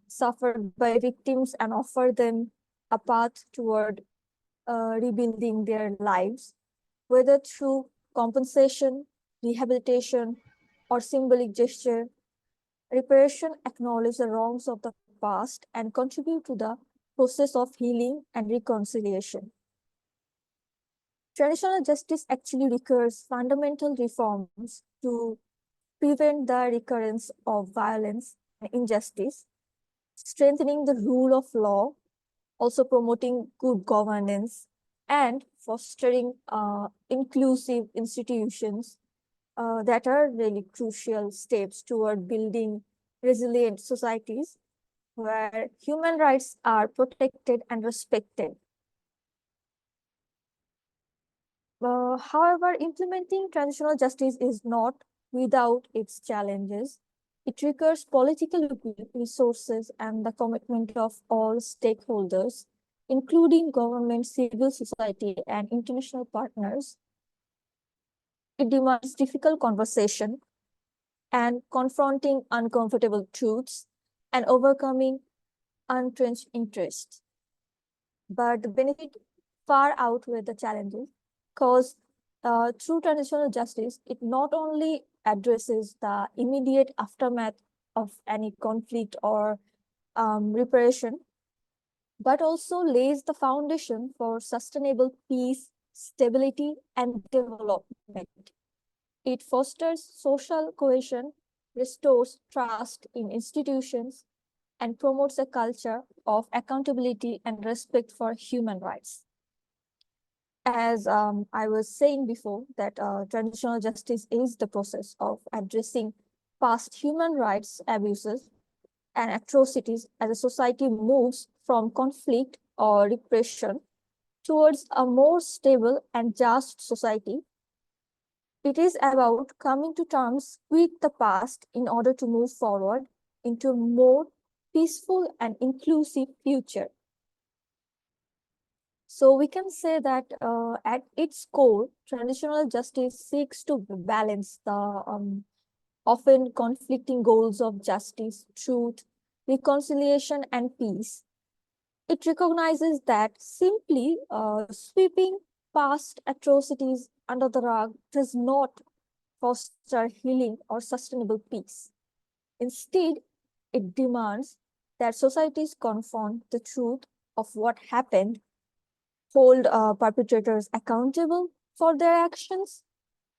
suffered by victims and offer them a path toward rebuilding their lives, whether through compensation, rehabilitation, or symbolic gesture. Reparation acknowledge the wrongs of the past and contribute to the process of healing and reconciliation. Transitional justice actually requires fundamental reforms to prevent the recurrence of violence and injustice, strengthening the rule of law, also promoting good governance, and fostering inclusive institutions that are really crucial steps toward building resilient societies where human rights are protected and respected. However, implementing transitional justice is not without its challenges. It requires political resources and the commitment of all stakeholders, including government, civil society, and international partners. It demands difficult conversation and confronting uncomfortable truths and overcoming entrenched interests. But the benefit far outweigh the challenges, because through transitional justice, it not only addresses the immediate aftermath of any conflict or reparation, but also lays the foundation for sustainable peace, stability, and development. It fosters social cohesion, restores trust in institutions, and promotes a culture of accountability and respect for human rights. As I was saying before, that transitional justice is the process of addressing past human rights abuses and atrocities as a society moves from conflict or repression towards a more stable and just society. It is about coming to terms with the past in order to move forward into a more peaceful and inclusive future. So we can say that at its core, transitional justice seeks to balance the often conflicting goals of justice, truth, reconciliation, and peace. It recognizes that simply sweeping past atrocities under the rug does not foster healing or sustainable peace. Instead, it demands that societies confront the truth of what happened, hold perpetrators accountable for their actions,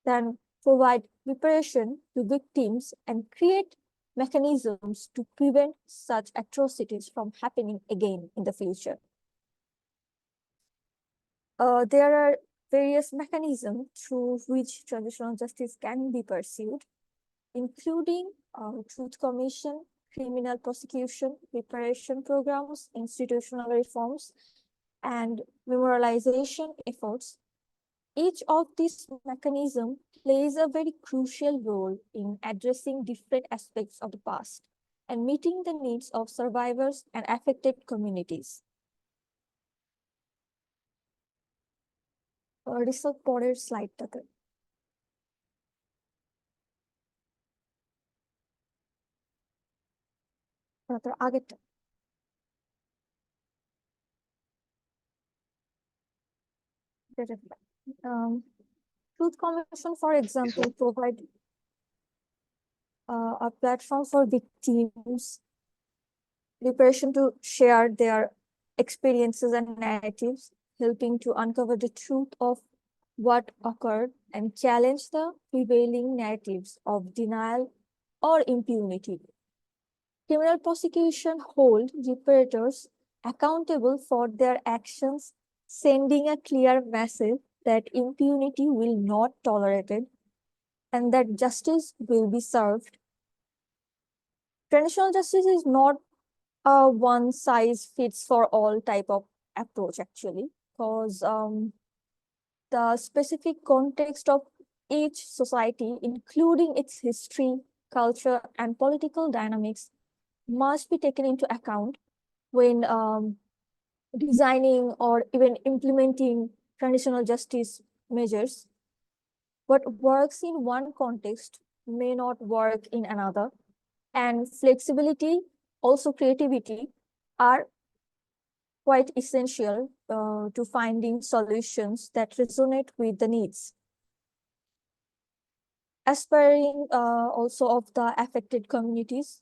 then provide reparation to victims and create mechanisms to prevent such atrocities from happening again in the future. There are various mechanisms through which transitional justice can be pursued, including truth commission, criminal prosecution, reparation programs, institutional reforms, and memorialization efforts. Each of these mechanisms plays a very crucial role in addressing different aspects of the past and meeting the needs of survivors and affected communities. Research পরের স্লাইডটাতে তার আগেরটা Truth Commission, for example, provide a platform for victims, reparation to share their experiences and narratives, helping to uncover the truth of what occurred and challenge the prevailing narratives of denial or impunity. Criminal prosecution hold reparators accountable for their actions, sending a clear message that impunity will not be tolerated and that justice will be served. Transitional justice is not a one size fits for all type of approach, actually, because the specific context of each society, including its history, culture, and political dynamics, must be taken into account when designing or even implementing transitional justice measures. What works in one context may not work in another, and flexibility, also creativity, are quite essential to finding solutions that resonate with the needs. Aspiring also of the affected communities,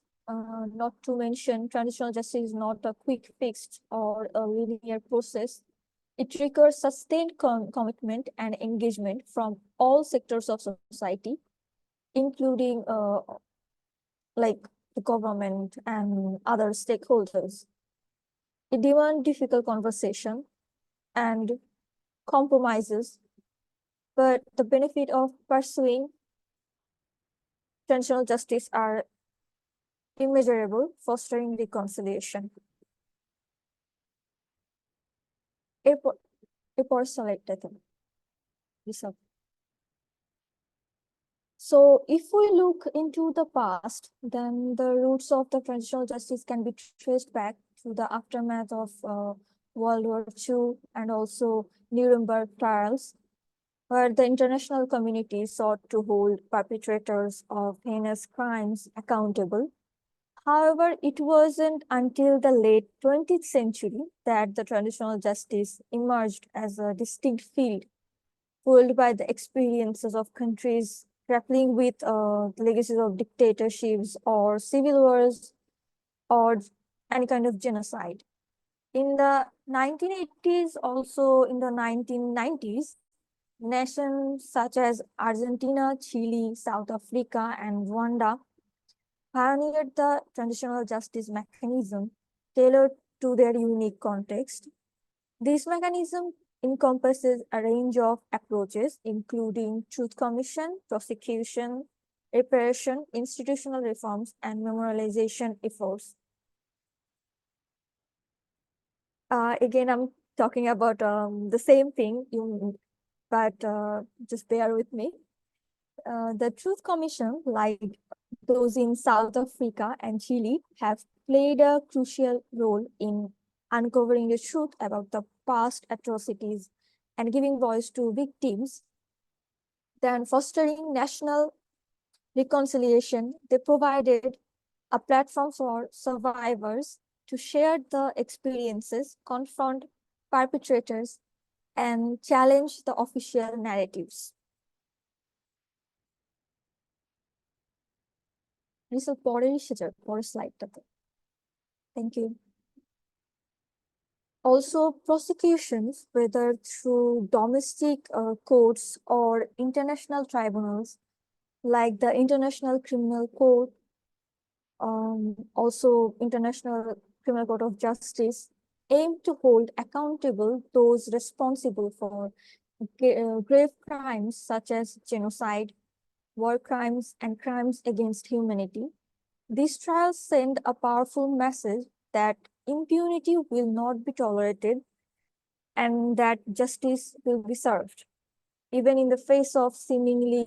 not to mention transitional justice is not a quick fixed or a linear process. It requires sustained commitment and engagement from all sectors of society, including like the government and other stakeholders. It demands difficult conversation and compromises, but the benefit of pursuing transitional justice are immeasurable, fostering reconciliation. এরপর স্লাইডটাতে So if we look into the past, then the roots of the transitional justice can be traced back to the aftermath of World War II and also Nuremberg trials, where the international community sought to hold perpetrators of heinous crimes accountable. However, it wasn't until the late 20th century that the transitional justice emerged as a distinct field, fueled by the experiences of countries grappling with the legacies of dictatorships or civil wars or any kind of genocide. In the 1980s, also in the 1990s, nations such as Argentina, Chile, South Africa, and Rwanda pioneered the transitional justice mechanism tailored to their unique context. This mechanism encompasses a range of approaches, including truth commission, prosecution, reparation, institutional reforms, and memorialization efforts. Again, I'm talking about the same thing, but just bear with me. The Truth Commission, like those in South Africa and Chile, have played a crucial role in uncovering the truth about the past atrocities and giving voice to victims. Then fostering national reconciliation, they provided a platform for survivors to share the experiences, confront perpetrators, and challenge the official narratives. রিসেল পরের এসেছে পরের স্লাইডটাতে thank you Also, prosecutions, whether through domestic courts or international tribunals like the International Criminal Court, also International Criminal Court of Justice, aim to hold accountable those responsible for grave crimes such as genocide, war crimes, and crimes against humanity. These trials send a powerful message that impunity will not be tolerated and that justice will be served, even in the face of seemingly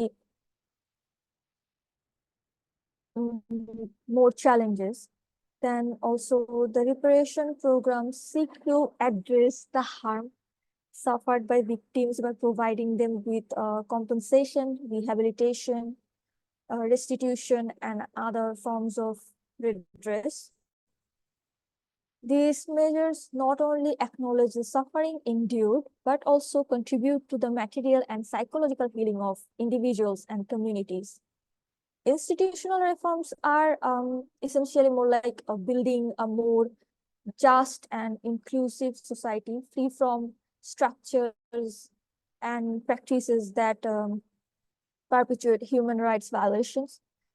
more challenges. Then also the reparation programs seek to address the harm suffered by victims by providing them with compensation, rehabilitation, restitution, and other forms of redress. These measures not only acknowledge the suffering endured, but also contribute to the material and psychological healing of individuals and communities. Institutional reforms are essentially more like building a more just and inclusive society free from structures and practices that perpetuate human rights violations.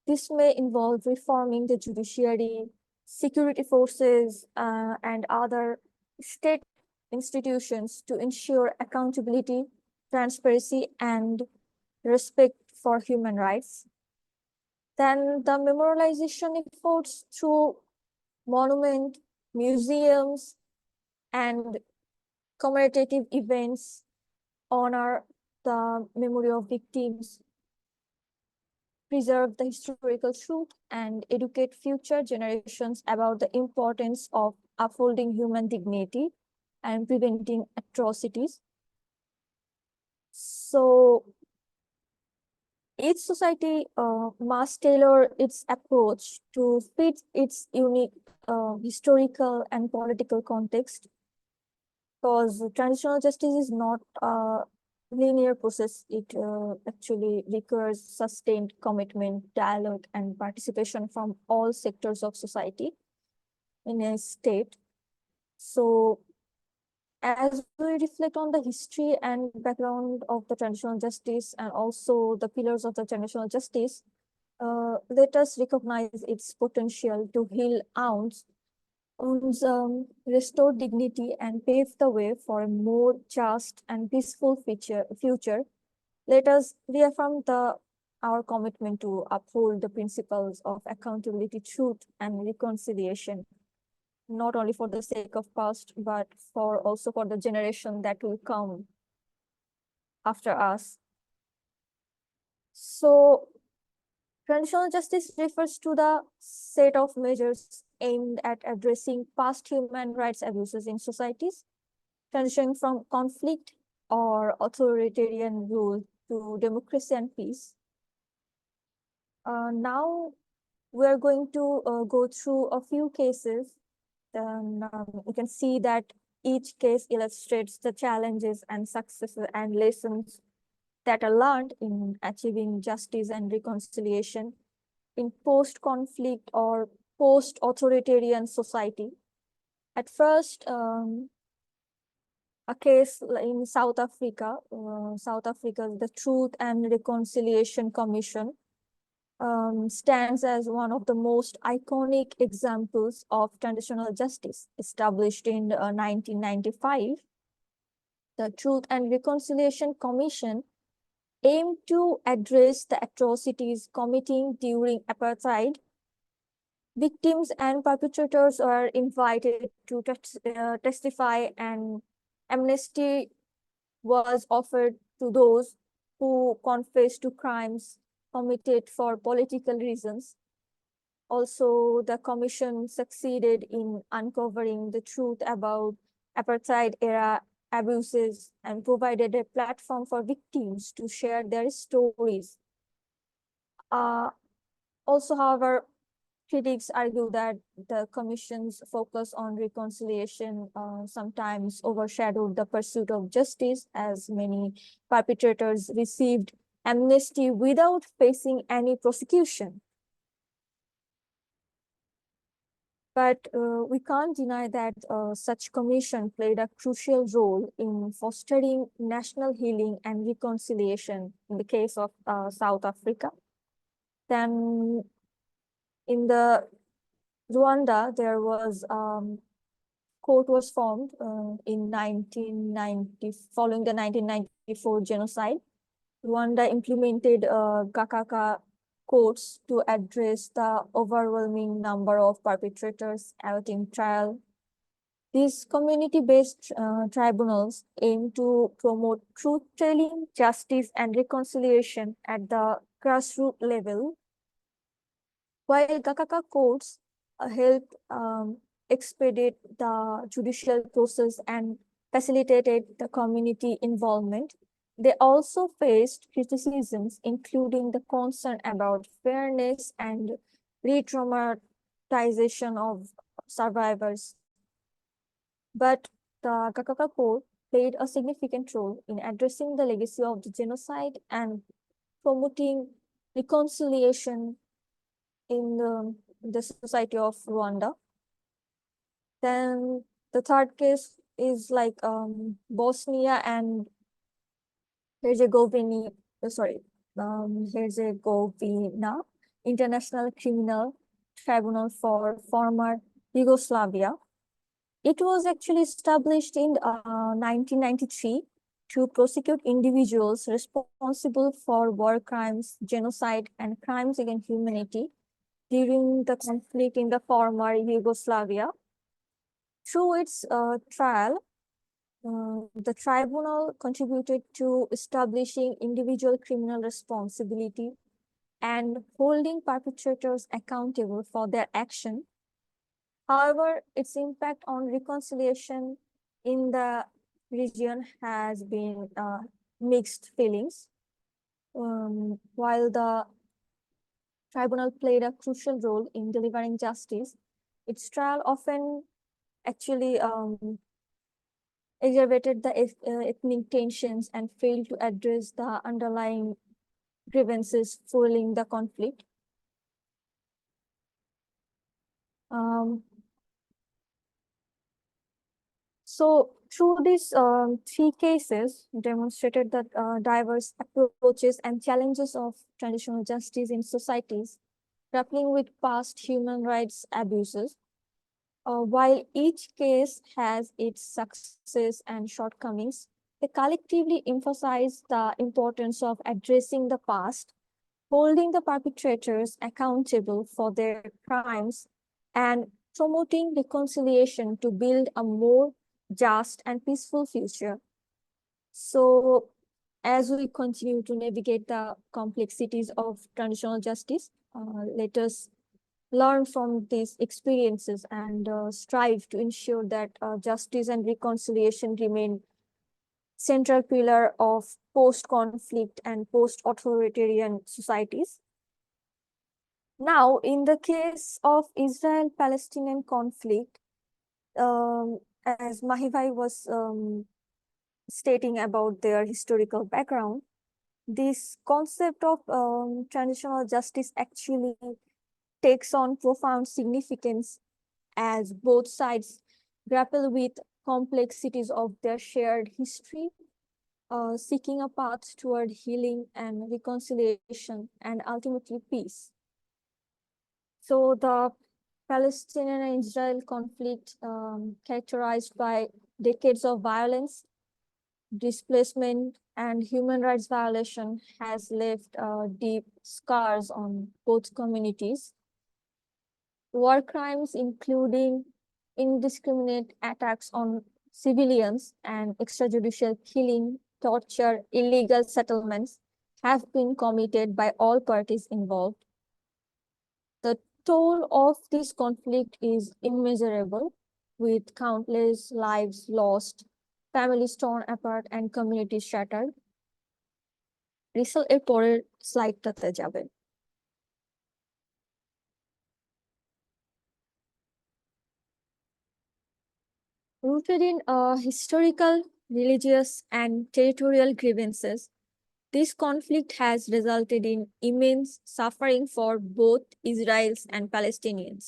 This may involve reforming the judiciary, security forces, and other state institutions to ensure accountability, transparency, and respect for human rights. Then the memorialization efforts through monuments, museums, and commemorative events honor the memory of victims, preserve the historical truth, and educate future generations about the importance of upholding human dignity and preventing atrocities. So each society must tailor its approach to fit its unique historical and political context, because transitional justice is not a linear process. It actually requires sustained commitment, dialogue, and participation from all sectors of society in a state. So as we reflect on the history and background of the transitional justice and also the pillars of the transitional justice, let us recognize its potential to heal wounds, restore dignity, and pave the way for a more just and peaceful future. Let us reaffirm our commitment to uphold the principles of accountability, truth, and reconciliation, not only for the sake of past, but also for the generation that will come after us. So transitional justice refers to the set of measures aimed at addressing past human rights abuses in societies, transitioning from conflict or authoritarian rule to democracy and peace. Now we are going to go through a few cases. Then you can see that each case illustrates the challenges and successes and lessons that are learned in achieving justice and reconciliation in post-conflict or post-authoritarian society. At first, a case in South Africa, the Truth and Reconciliation Commission stands as one of the most iconic examples of transitional justice. Established in 1995, the Truth and Reconciliation Commission aimed to address the atrocities committed during apartheid Victims and perpetrators were invited to testify, and amnesty was offered to those who confessed to crimes committed for political reasons. Also, the commission succeeded in uncovering the truth about apartheid era abuses and provided a platform for victims to share their stories. Uh, Also, however, critics argue that the Commission's focus on reconciliation sometimes overshadowed the pursuit of justice, as many perpetrators received amnesty without facing any prosecution. But we can't deny that such commission played a crucial role in fostering national healing and reconciliation in the case of South Africa. Then in the Rwanda, there was court was formed in 1990, following the 1994 genocide. Rwanda implemented Gakaka courts to address the overwhelming number of perpetrators awaiting trial. These community-based tribunals aim to promote truth-telling, justice, and reconciliation at the grassroots level, while Gakaka courts helped expedite the judicial process and facilitated the community involvement. They also faced criticisms, including the concern about fairness and re-traumatization of survivors. But the Gakaka court played a significant role in addressing the legacy of the genocide and promoting reconciliation in the society of Rwanda. Then the third case is like Bosnia and Herzegovina, Herzegovina International Criminal Tribunal for former Yugoslavia. It was actually established in 1993 to prosecute individuals responsible for war crimes, genocide, and crimes against humanity during the conflict in the former Yugoslavia. Through its trial, the tribunal contributed to establishing individual criminal responsibility and holding perpetrators accountable for their action. However, its impact on reconciliation in the region has been mixed feelings. While the tribunal played a crucial role in delivering justice, its trial often actually exacerbated the ethnic tensions and failed to address the underlying grievances fueling the conflict. So through these three cases demonstrated the diverse approaches and challenges of transitional justice in societies grappling with past human rights abuses. While each case has its success and shortcomings, they collectively emphasize the importance of addressing the past, holding the perpetrators accountable for their crimes, and promoting reconciliation to build a more just and peaceful future. So, as we continue to navigate the complexities of transitional justice, let us learn from these experiences and strive to ensure that justice and reconciliation remain central pillar of post-conflict and post-authoritarian societies. Now, in the case of Israel-Palestinian conflict, as Mahibhai was stating about their historical background, this concept of transitional justice actually takes on profound significance as both sides grapple with complexities of their shared history, seeking a path toward healing and reconciliation and ultimately peace. So the Palestinian and Israel conflict, characterized by decades of violence, displacement, and human rights violation, has left deep scars on both communities. war crimes, including indiscriminate attacks on civilians and extrajudicial killing, torture, illegal settlements, have been committed by all parties involved. The toll of this conflict is immeasurable, with countless lives lost, families torn apart, and communities shattered. রিসাল এর পরের স্লাইডটাতে যাবে। Rooted in historical, religious, and territorial grievances, this conflict has resulted in immense suffering for both Israelis and Palestinians,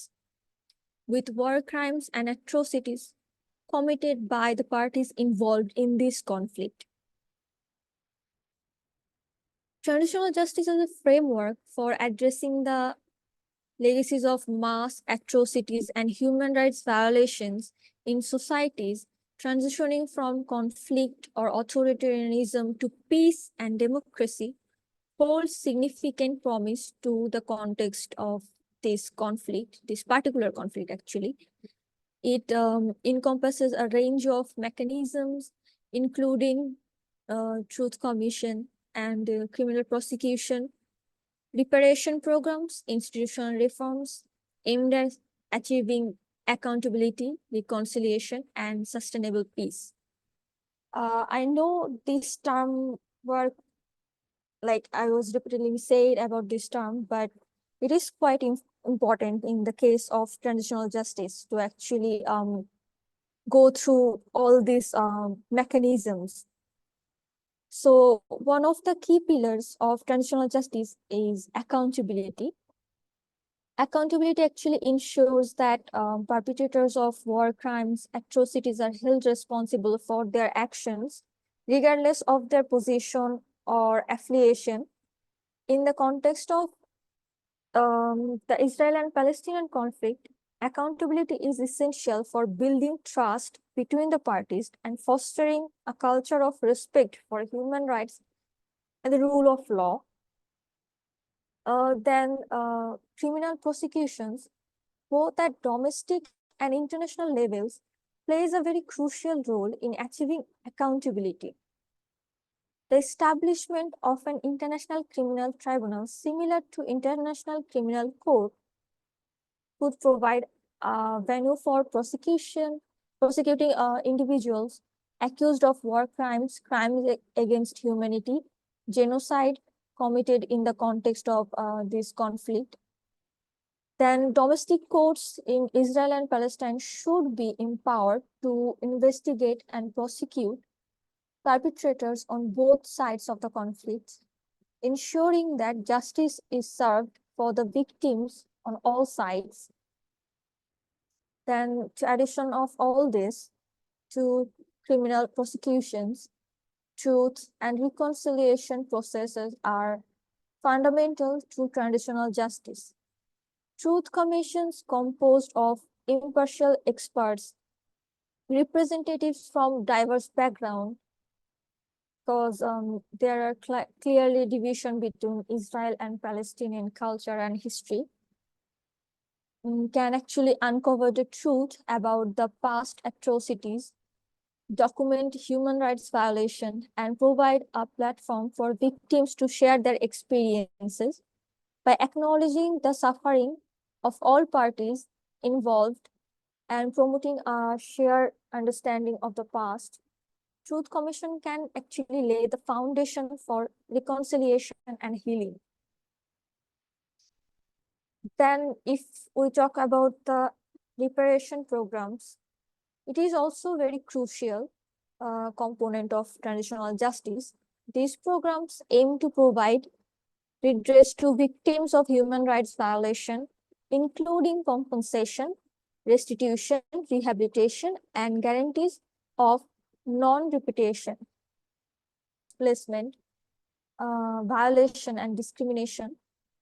with war crimes and atrocities committed by the parties involved in this conflict. Transitional justice is a framework for addressing the legacies of mass atrocities and human rights violations in societies transitioning from conflict or authoritarianism to peace and democracy holds significant promise to the context of this conflict, this particular conflict actually. It encompasses a range of mechanisms, including truth commission and criminal prosecution, reparation programs, institutional reforms aimed at achieving accountability, reconciliation, and sustainable peace. I know this term were like I was repeatedly said about this term, but it is quite important in the case of transitional justice to actually go through all these mechanisms. So one of the key pillars of transitional justice is accountability. Accountability actually ensures that perpetrators of war crimes, atrocities are held responsible for their actions, regardless of their position or affiliation. In the context of the Israel and Palestinian conflict, accountability is essential for building trust between the parties and fostering a culture of respect for human rights and the rule of law. Then criminal prosecutions, both at domestic and international levels, plays a very crucial role in achieving accountability. The establishment of an international criminal tribunal similar to International Criminal Court would provide a venue for prosecuting individuals accused of war crimes, crimes against humanity, genocide committed in the context of this conflict. Then domestic courts in Israel and Palestine should be empowered to investigate and prosecute perpetrators on both sides of the conflict, ensuring that justice is served for the victims on all sides. Then, to addition of all this to criminal prosecutions, truth and reconciliation processes are fundamental to transitional justice. Truth commissions composed of impartial experts, representatives from diverse backgrounds, because there are clearly division between Israel and Palestinian culture and history, can actually uncover the truth about the past atrocities, document human rights violation, and provide a platform for victims to share their experiences. By acknowledging the suffering of all parties involved and promoting a shared understanding of the past, Truth Commission can actually lay the foundation for reconciliation and healing. Then if we talk about the reparation programs, it is also very crucial component of transitional justice. These programs aim to provide redress to victims of human rights violation, including compensation, restitution, rehabilitation, and guarantees of non-repetition, placement, violation, and discrimination,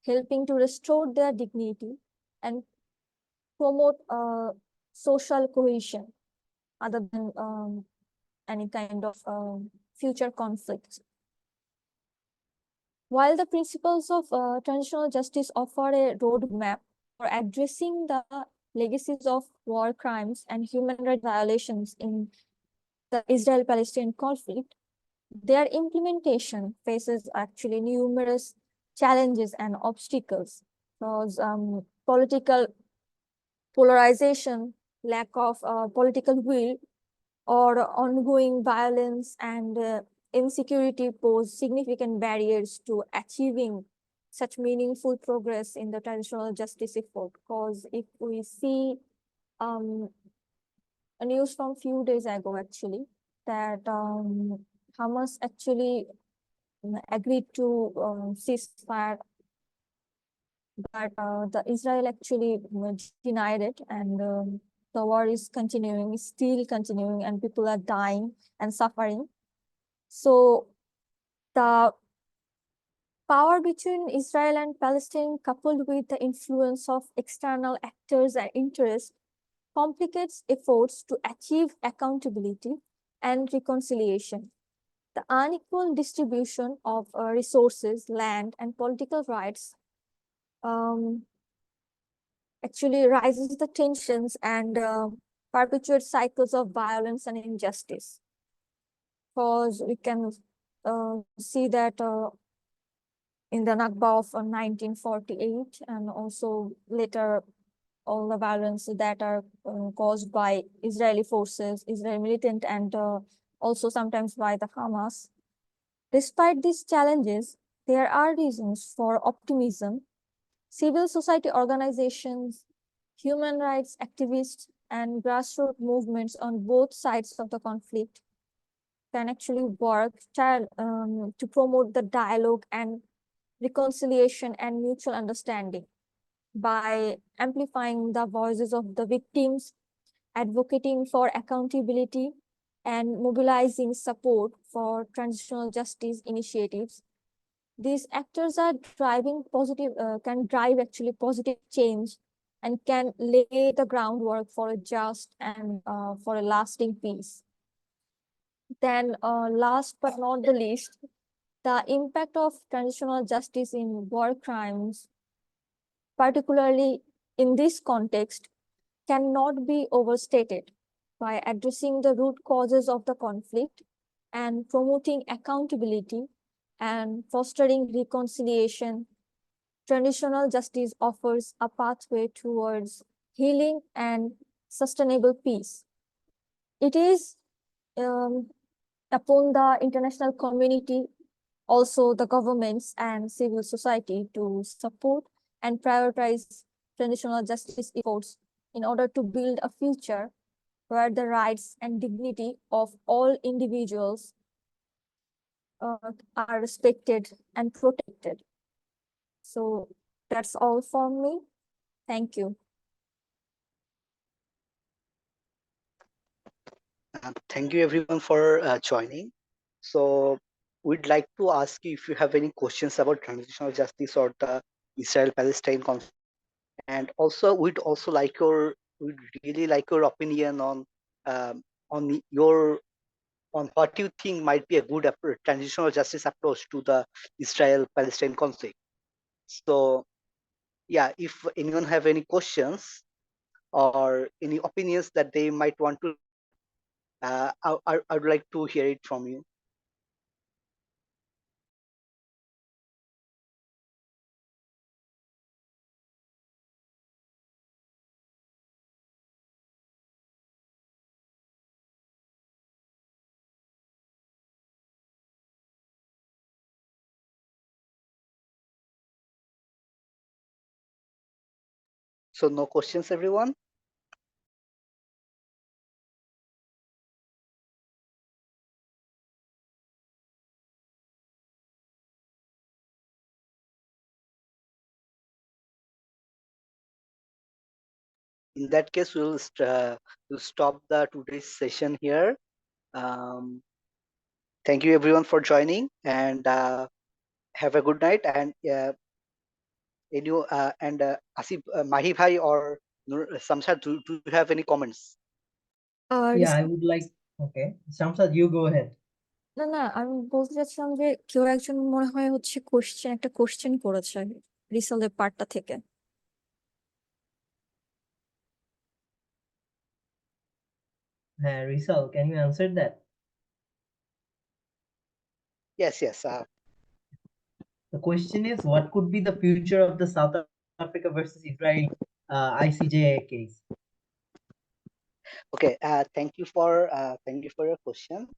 helping to restore their dignity and promote social cohesion other than any kind of future conflicts. While the principles of transitional justice offer a roadmap for addressing the legacies of war crimes and human rights violations in the Israel-Palestine conflict, their implementation faces actually numerous challenges and obstacles because political polarization, lack of political will, or ongoing violence and insecurity pose significant barriers to achieving such meaningful progress in the transitional justice effort. Because if we see um, a news from few days ago, actually, that Hamas actually agreed to ceasefire, but the Israel actually denied it, and the war is continuing, is still continuing, and people are dying and suffering. So the power between Israel and Palestine, coupled with the influence of external actors and interests, complicates efforts to achieve accountability and reconciliation. The unequal distribution of resources, land, and political rights um, actually raises the tensions and perpetuates cycles of violence and injustice. Because we can see that in the Nakba of 1948, and also later all the violence that are caused by Israeli forces, Israeli militant, and also sometimes by the Hamas. Despite these challenges, there are reasons for optimism. Civil society organizations, human rights activists, and grassroots movements on both sides of the conflict can actually work to promote the dialogue and reconciliation and mutual understanding by amplifying the voices of the victims, advocating for accountability, and mobilizing support for transitional justice initiatives. These actors are driving positive, can drive actually positive change and can lay the groundwork for a just and for a lasting peace. Then last but not the least, the impact of transitional justice in war crimes, particularly in this context, cannot be overstated. By addressing the root causes of the conflict and promoting accountability and fostering reconciliation, transitional justice offers a pathway towards healing and sustainable peace. It is upon the international community, also the governments and civil society, to support and prioritize transitional justice efforts in order to build a future where the rights and dignity of all individuals are respected and protected. So that's all from me. Thank you. Thank you everyone for joining. So we'd like to ask you if you have any questions about transitional justice or the Israel-Palestine conflict, and also we'd really like your opinion on your on what you think might be a good transitional justice approach to the Israel-Palestine conflict. So yeah, if anyone have any questions or any opinions that they might want to, I'd like to hear it from you. So no questions, everyone. In that case, we'll stop the today's session here. Um, Thank you everyone for joining, and have a good night. And Asif, Mahi Bhai or Samshad, do you have any comments? Yeah, I would like, okay, Shamsad, you go ahead. না না আমি বলতে চাচ্ছিলাম যে কেউ একজন মনে হয় হচ্ছে একটা কোশ্চেন করেছে রিসালের পার্টটা থেকে। Rizal, can you answer that? Yes, yes. The question is, what could be the future of the South Africa versus Israel ICJ case? Okay. Thank you for your question.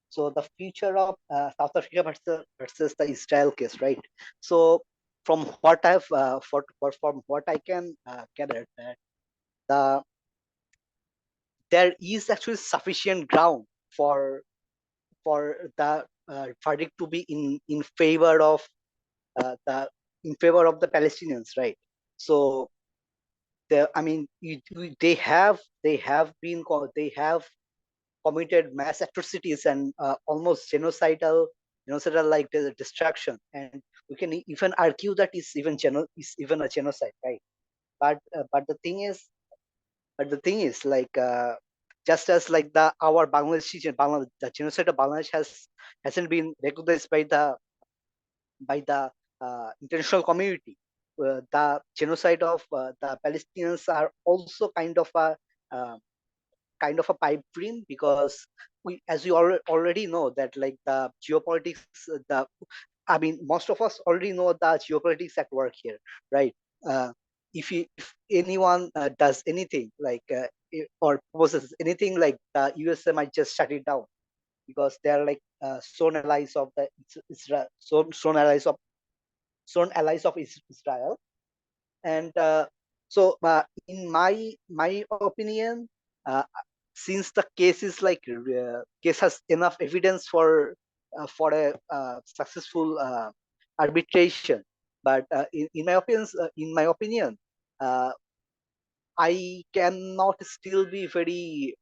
So the future of South Africa versus the Israel case, right? So from what from what I can gather, that the there is actually sufficient ground for the verdict to be in favor of the in favor of the Palestinians, right? So I mean, they have committed mass atrocities and almost genocidal like destruction, and we can even argue that is even a genocide, right? But the thing is, like just as like our the genocide of Bangladesh hasn't been recognized by the international community. The genocide of the Palestinians are also uh, kind of a pipe dream, because as we already know that like the geopolitics, the I mean, most of us already know the geopolitics at work here, right? Uh, if anyone does anything like or poses anything, like the USA might just shut it down, because they are like sworn allies of the Israel, sworn allies of Israel. And in my opinion, uh, since the case is like case has enough evidence for a successful arbitration, but in my opinion, uh, I cannot still be very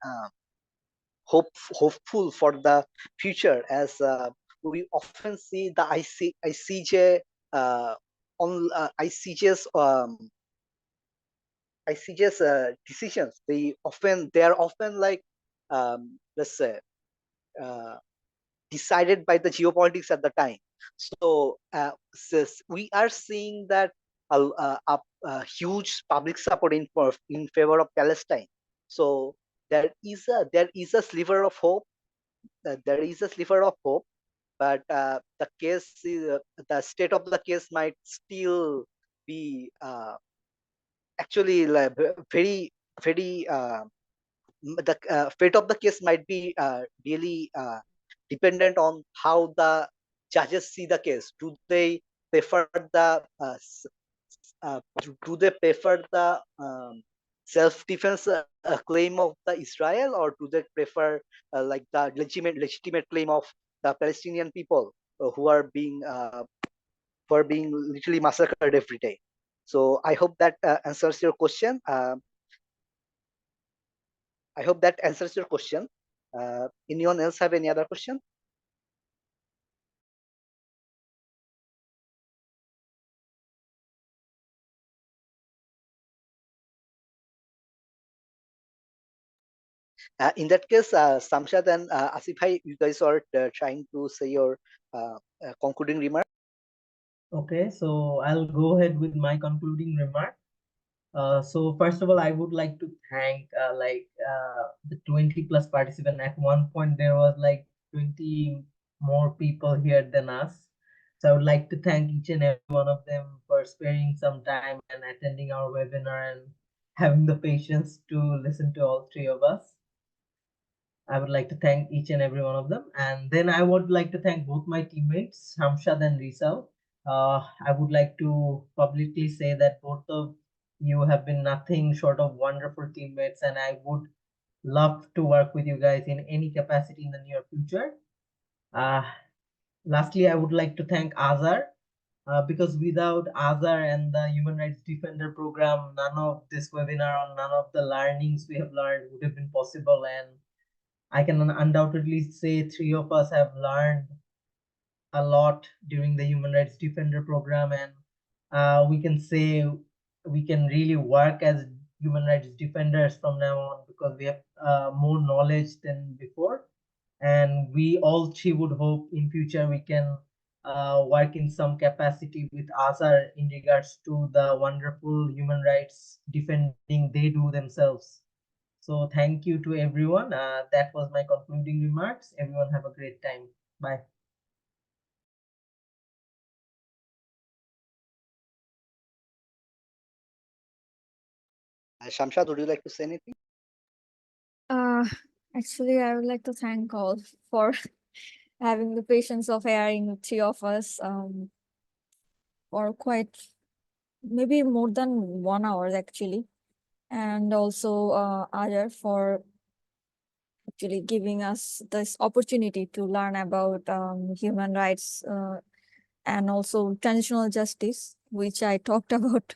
hopeful for the future, as we often see the ICJ on ICJ's decisions. They are often like let's say uh, decided by the geopolitics at the time. So we are seeing that a huge public support in favor of Palestine. So there is a sliver of hope. There is a sliver of hope, but the state of the case might still be actually like very the fate of the case might be really dependent on how the judges see the case. Do they prefer do they prefer the self-defense claim of the Israel, or do they prefer like the legitimate claim of the Palestinian people who are being literally massacred every day? So I hope that answers your question. I hope that answers your question. Anyone else have any other question? In that case, Samshad and Asif bhai, you guys are trying to say your concluding remark. Okay, so I'll go ahead with my concluding remark. So first of all, I would like to thank the 20 plus participant. At one point, there was like 20 more people here than us. So I would like to thank each and every one of them for sparing some time and attending our webinar and having the patience to listen to all three of us. I would like to thank each and every one of them. And then I would like to thank both my teammates, Hamshad and Rizal. I would like to publicly say that both of you have been nothing short of wonderful teammates, and I would love to work with you guys in any capacity in the near future. Uh, Lastly, I would like to thank AJAR because without AJAR and the Human Rights Defender program, none of this webinar or none of the learnings we have learned would have been possible. And I can undoubtedly say three of us have learned a lot during the Human Rights Defender program, and we can say we can really work as human rights defenders from now on because we have more knowledge than before, and we all three would hope in future we can work in some capacity with ASAR in regards to the wonderful human rights defending they do themselves. So thank you to everyone. That was my concluding remarks. Everyone have a great time. Bye. Shamshad, would you like to say anything? Uh, Actually, I would like to thank all for having the patience of hearing three of us for quite maybe more than 1 hour actually, and also AJAR for actually giving us this opportunity to learn about human rights and also transitional justice, which I talked about.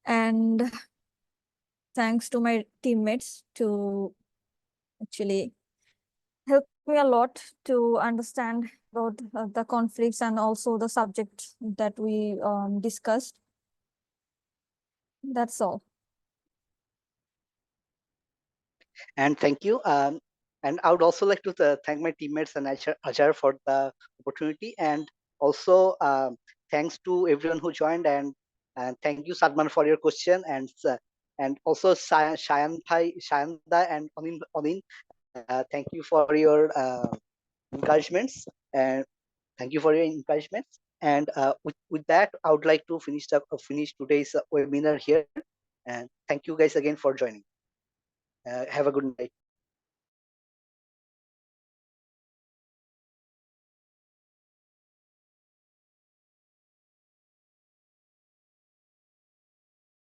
And thanks to my teammates to actually help me a lot to understand about the conflicts and also the subject that we discussed. That's all. And thank you. And I would also like to thank my teammates and Ajar for the opportunity. And also thanks to everyone who joined. And thank you, Sadman, for your question. And also Shayanda and Onin, thank you for your encouragements. And thank you for your encouragements. And with that, I would like to finish today's webinar here. And thank you guys again for joining. Have a good night.